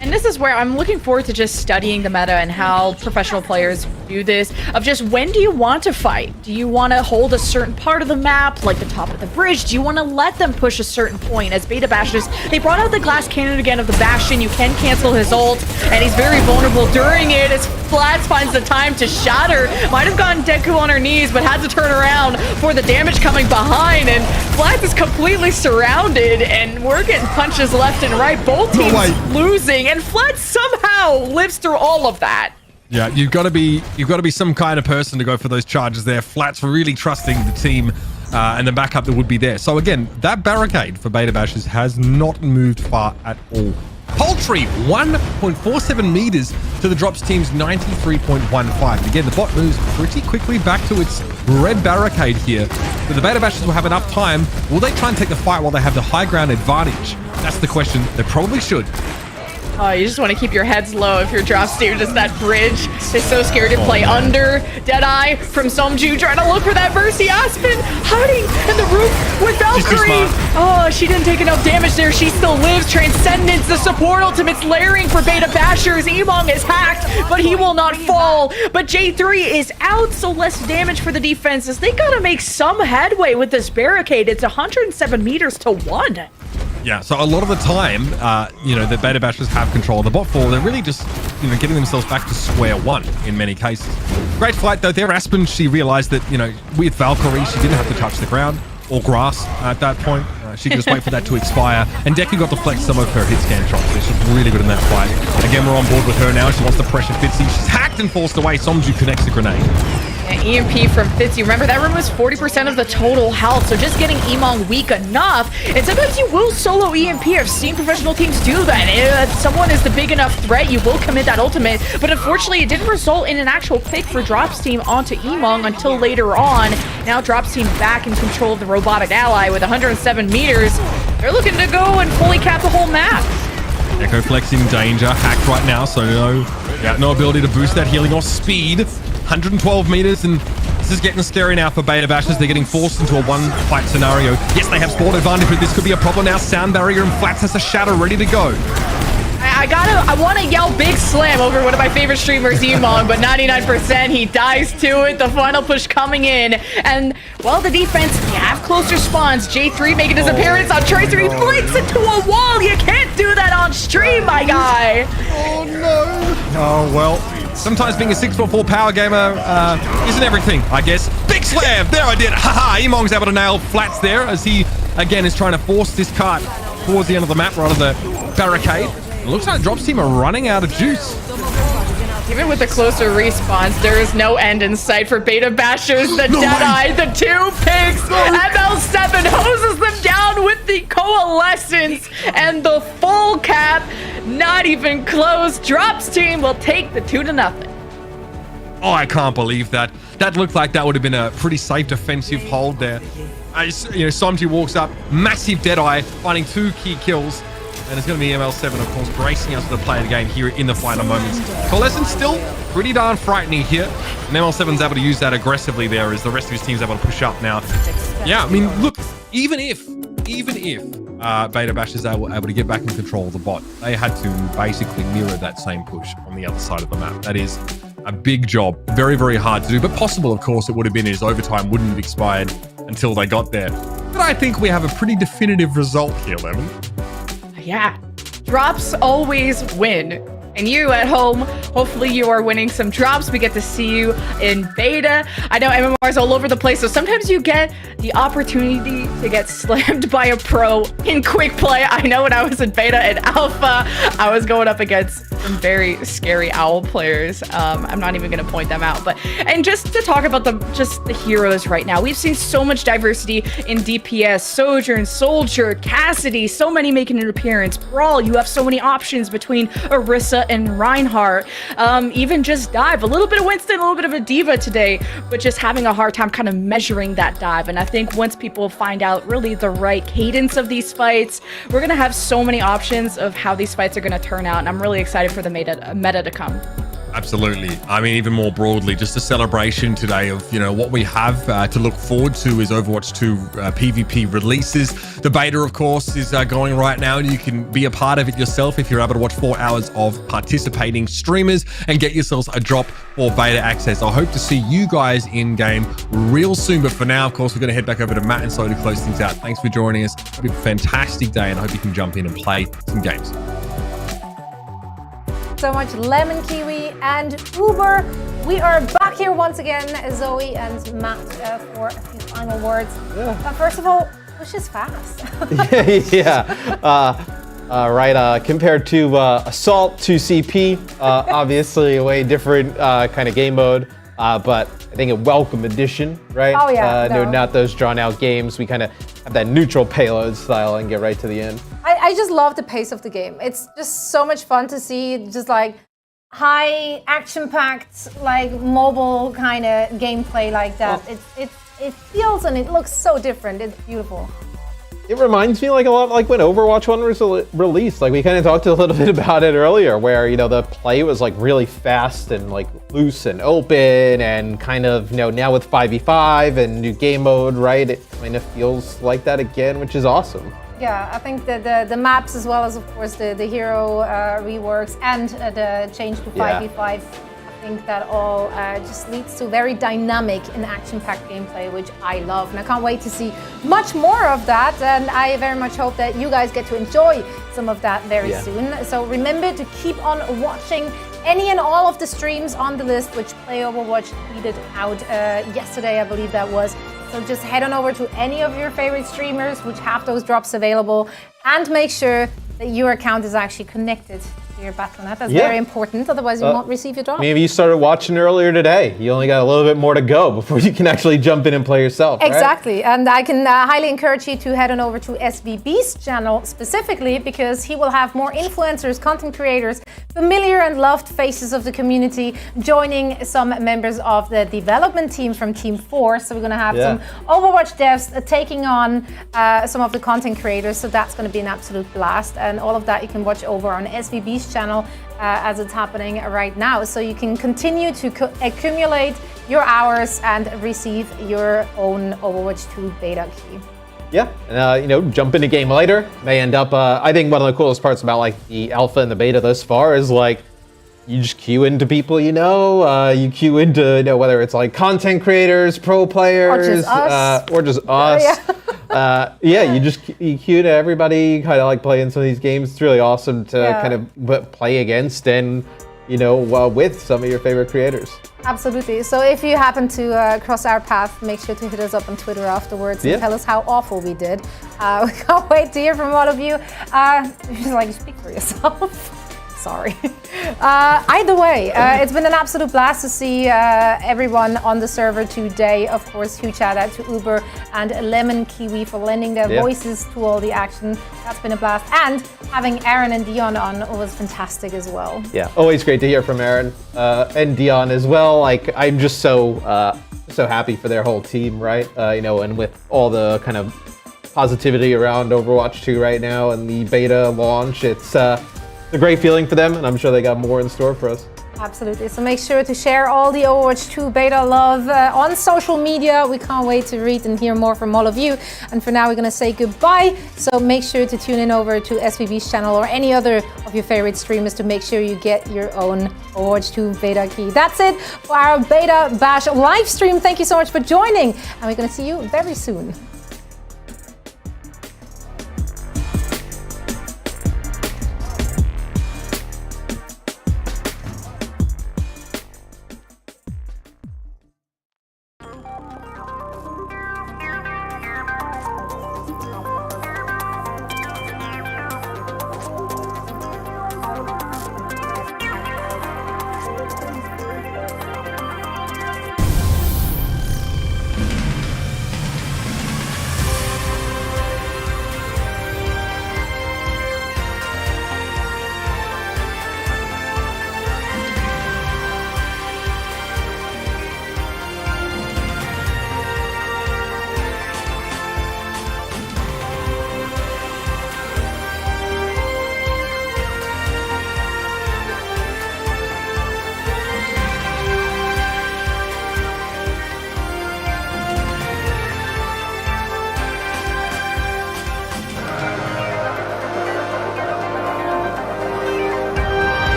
And this is where I'm looking forward to just studying the meta and how professional players do this, of just when do you want to fight? Do you want to hold a certain part of the map, like the top of the bridge? Do you want to let them push a certain point? As Beta Bashers, they brought out the glass cannon again of the Bastion. You can cancel his ult, and he's very vulnerable during it as Flats finds the time to shatter. Might have gotten Deku on her knees, but had to turn around for the damage coming behind, and Flats is completely surrounded, and we're getting punches left and right. Both teams losing, and Flats somehow lives through all of that. Yeah, you've got to be some kind of person to go for those charges there. Flats really trusting the team and the backup that would be there. So again, that barricade for Beta Bashers has not moved far at all. Paltry 1.47 meters to the Drops Team's 93.15. Again, the bot moves pretty quickly back to its red barricade here. But the Beta Bashers will have enough time. Will they try and take the fight while they have the high ground advantage? That's the question. They probably should. You just want to keep your heads low if you're Drops team. Just that bridge. They're so scared to play under. Deadeye from Sombra trying to look for that Mercy. Aspen hiding in the roof with Valkyrie. Oh, she didn't take enough damage there. She still lives. Transcendence, the support ultimates layering for Beta Bashers. Emong is hacked, but he will not fall. But J3 is out, so less damage for the defenses. They gotta make some headway with this barricade. It's 107 meters to 1. Yeah, so a lot of the time, the Beta Bashers have control of the bot 4. They're really just, getting themselves back to square one in many cases. Great fight, though. There, Aspen, she realized that, with Valkyrie, she didn't have to touch the ground or grass at that point. She could just wait for that to expire. And Deku got to flex some of her hit scan shots. So she's really good in that fight. Again, we're on board with her now. She wants to pressure Fitzy. She's hacked and forced away. Somju connects the grenade. EMP from Fitzy. Remember, that room was 40% of the total health, so just getting Emong weak enough. And sometimes you will solo EMP. I've seen professional teams do that. If someone is the big enough threat, you will commit that ultimate. But unfortunately, it didn't result in an actual pick for Drops team onto Emong until later on. Now Drops team back in control of the robotic ally with 107 meters. They're looking to go and fully cap the whole map. Echo Flex in danger, hacked right now, so no ability to boost that healing or speed. 112 meters, and this is getting scary now for Beta Bashers. They're getting forced into a one-fight scenario. Yes, they have spawn advantage, but this could be a problem now. Sound barrier and Flats has a shadow ready to go. I want to yell big slam over one of my favorite streamers, Emong, but 99%, he dies to it. The final push coming in. And, well, the defense, you have closer spawns. J3 making his appearance on Tracer. He flicks into a wall. You can't do that on stream, my guy. Oh, no. Oh, well. Sometimes being a 644 power gamer isn't everything, I guess. Big slam! There I did it! Haha! Emong's able to nail Flats there as he, again, is trying to force this cart towards the end of the map, rather the barricade. It looks like Drops team are running out of juice. Even with the closer respawns, there is no end in sight for Beta Bashers. The Deadeye, the 2 picks, ML7 hoses them down with the Coalescence and the full cap. Not even close. Drops team will take the 2-0. Oh, I can't believe that. That looked like that would have been a pretty safe defensive hold there. Somji walks up, massive Deadeye, finding 2 key kills. And it's going to be ML7, of course, bracing us for the play of the game here in the final moments. Coalescence still pretty darn frightening here. And ML7's able to use that aggressively there as the rest of his team's able to push up now. Yeah, I mean, look, even if Beta Bashers are able to get back in control of the bot, they had to basically mirror that same push on the other side of the map. That is a big job. Very, very hard to do, but possible, of course, it would have been as overtime wouldn't have expired until they got there. But I think we have a pretty definitive result here, Lemon. Yeah. Drops always win. And you at home, hopefully you are winning some drops. We get to see you in beta. I know MMR is all over the place, so sometimes you get the opportunity to get slammed by a pro in quick play. I know when I was in beta and alpha, I was going up against some very scary owl players. I'm not even going to point them out. And just to talk about the heroes right now, we've seen so much diversity in DPS. Sojourn, Soldier, Cassidy, so many making an appearance. Brawl, you have so many options between Orisa and Reinhardt. Even just dive, a little bit of Winston, a little bit of a diva today, but just having a hard time kind of measuring that dive. And I think once people find out really the right cadence of these fights, we're gonna have so many options of how these fights are gonna turn out, and I'm really excited for the meta to come. Absolutely. I mean, even more broadly, just a celebration today of, what we have to look forward to is Overwatch 2 PvP releases. The beta, of course, is going right now, and you can be a part of it yourself if you're able to watch 4 hours of participating streamers and get yourselves a drop for beta access. I hope to see you guys in game real soon. But for now, of course, we're going to head back over to Matt and So to close things out. Thanks for joining us. Hope you have a fantastic day, and I hope you can jump in and play some games. So much Lemon, Kiwi, and Uber. We are back here once again, Zoe and Matt, for a few final words. Yeah. First of all, push is fast. Right. Compared to Assault 2 CP, obviously a way different kind of game mode, but I think a welcome addition, right? Oh yeah. No, not those drawn out games. We kind of have that neutral payload style and get right to the end. I just love the pace of the game. It's just so much fun to see, just like high action-packed, like mobile kind of gameplay like that. It feels and it looks so different. It's beautiful. it reminds me like a lot like when Overwatch 1 was released. Like we kind of talked a little bit about it earlier, where the play was like really fast and like loose and open, and kind of now with 5v5 and new game mode, right? It kind of feels like that again, which is awesome. Yeah, I think the maps, as well as of course the hero reworks and the change to 5v5. I think that all just leads to very dynamic and action-packed gameplay, which I love. And I can't wait to see much more of that. And I very much hope that you guys get to enjoy some of that very soon. So remember to keep on watching any and all of the streams on the list, which Play Overwatch tweeted out yesterday, I believe that was. So just head on over to any of your favorite streamers which have those drops available, and make sure that your account is actually connected to your Battle.net. That's very important, otherwise you won't receive your drop. Maybe you started watching earlier today. You only got a little bit more to go before you can actually jump in and play yourself, right? Exactly, and I can highly encourage you to head on over to SVB's channel specifically, because he will have more influencers, content creators, familiar and loved faces of the community, joining some members of the development team from Team 4. So we're going to have some Overwatch devs taking on some of the content creators. So that's going to be an absolute blast. And all of that you can watch over on SVB's channel as it's happening right now. So you can continue to accumulate your hours and receive your own Overwatch 2 beta key. Yeah, and jump into game later. May end up, I think one of the coolest parts about like the alpha and the beta thus far is like, you just queue into people you queue into, whether it's like content creators, pro players, or just us. You queue to everybody, kind of like playing some of these games. It's really awesome to kind of play against and, with some of your favorite creators. Absolutely. So if you happen to cross our path, make sure to hit us up on Twitter afterwards and tell us how awful we did. We can't wait to hear from all of you. Just speak for yourself. Sorry. Either way, it's been an absolute blast to see everyone on the server today. Of course, huge shout out to Uber and Lemon Kiwi for lending their voices to all the action. That's been a blast. And having Aaron and Dion on was fantastic as well. Yeah, always great to hear from Aaron and Dion as well. Like, I'm just so happy for their whole team, right? And with all the kind of positivity around Overwatch 2 right now and the beta launch, it's a great feeling for them, and I'm sure they got more in store for us. Absolutely. So make sure to share all the Overwatch 2 beta love on social media. We can't wait to read and hear more from all of you. And for now, we're going to say goodbye. So make sure to tune in over to SVB's channel or any other of your favorite streamers to make sure you get your own Overwatch 2 beta key. That's it for our Beta Bash live stream. Thank you so much for joining, and we're going to see you very soon.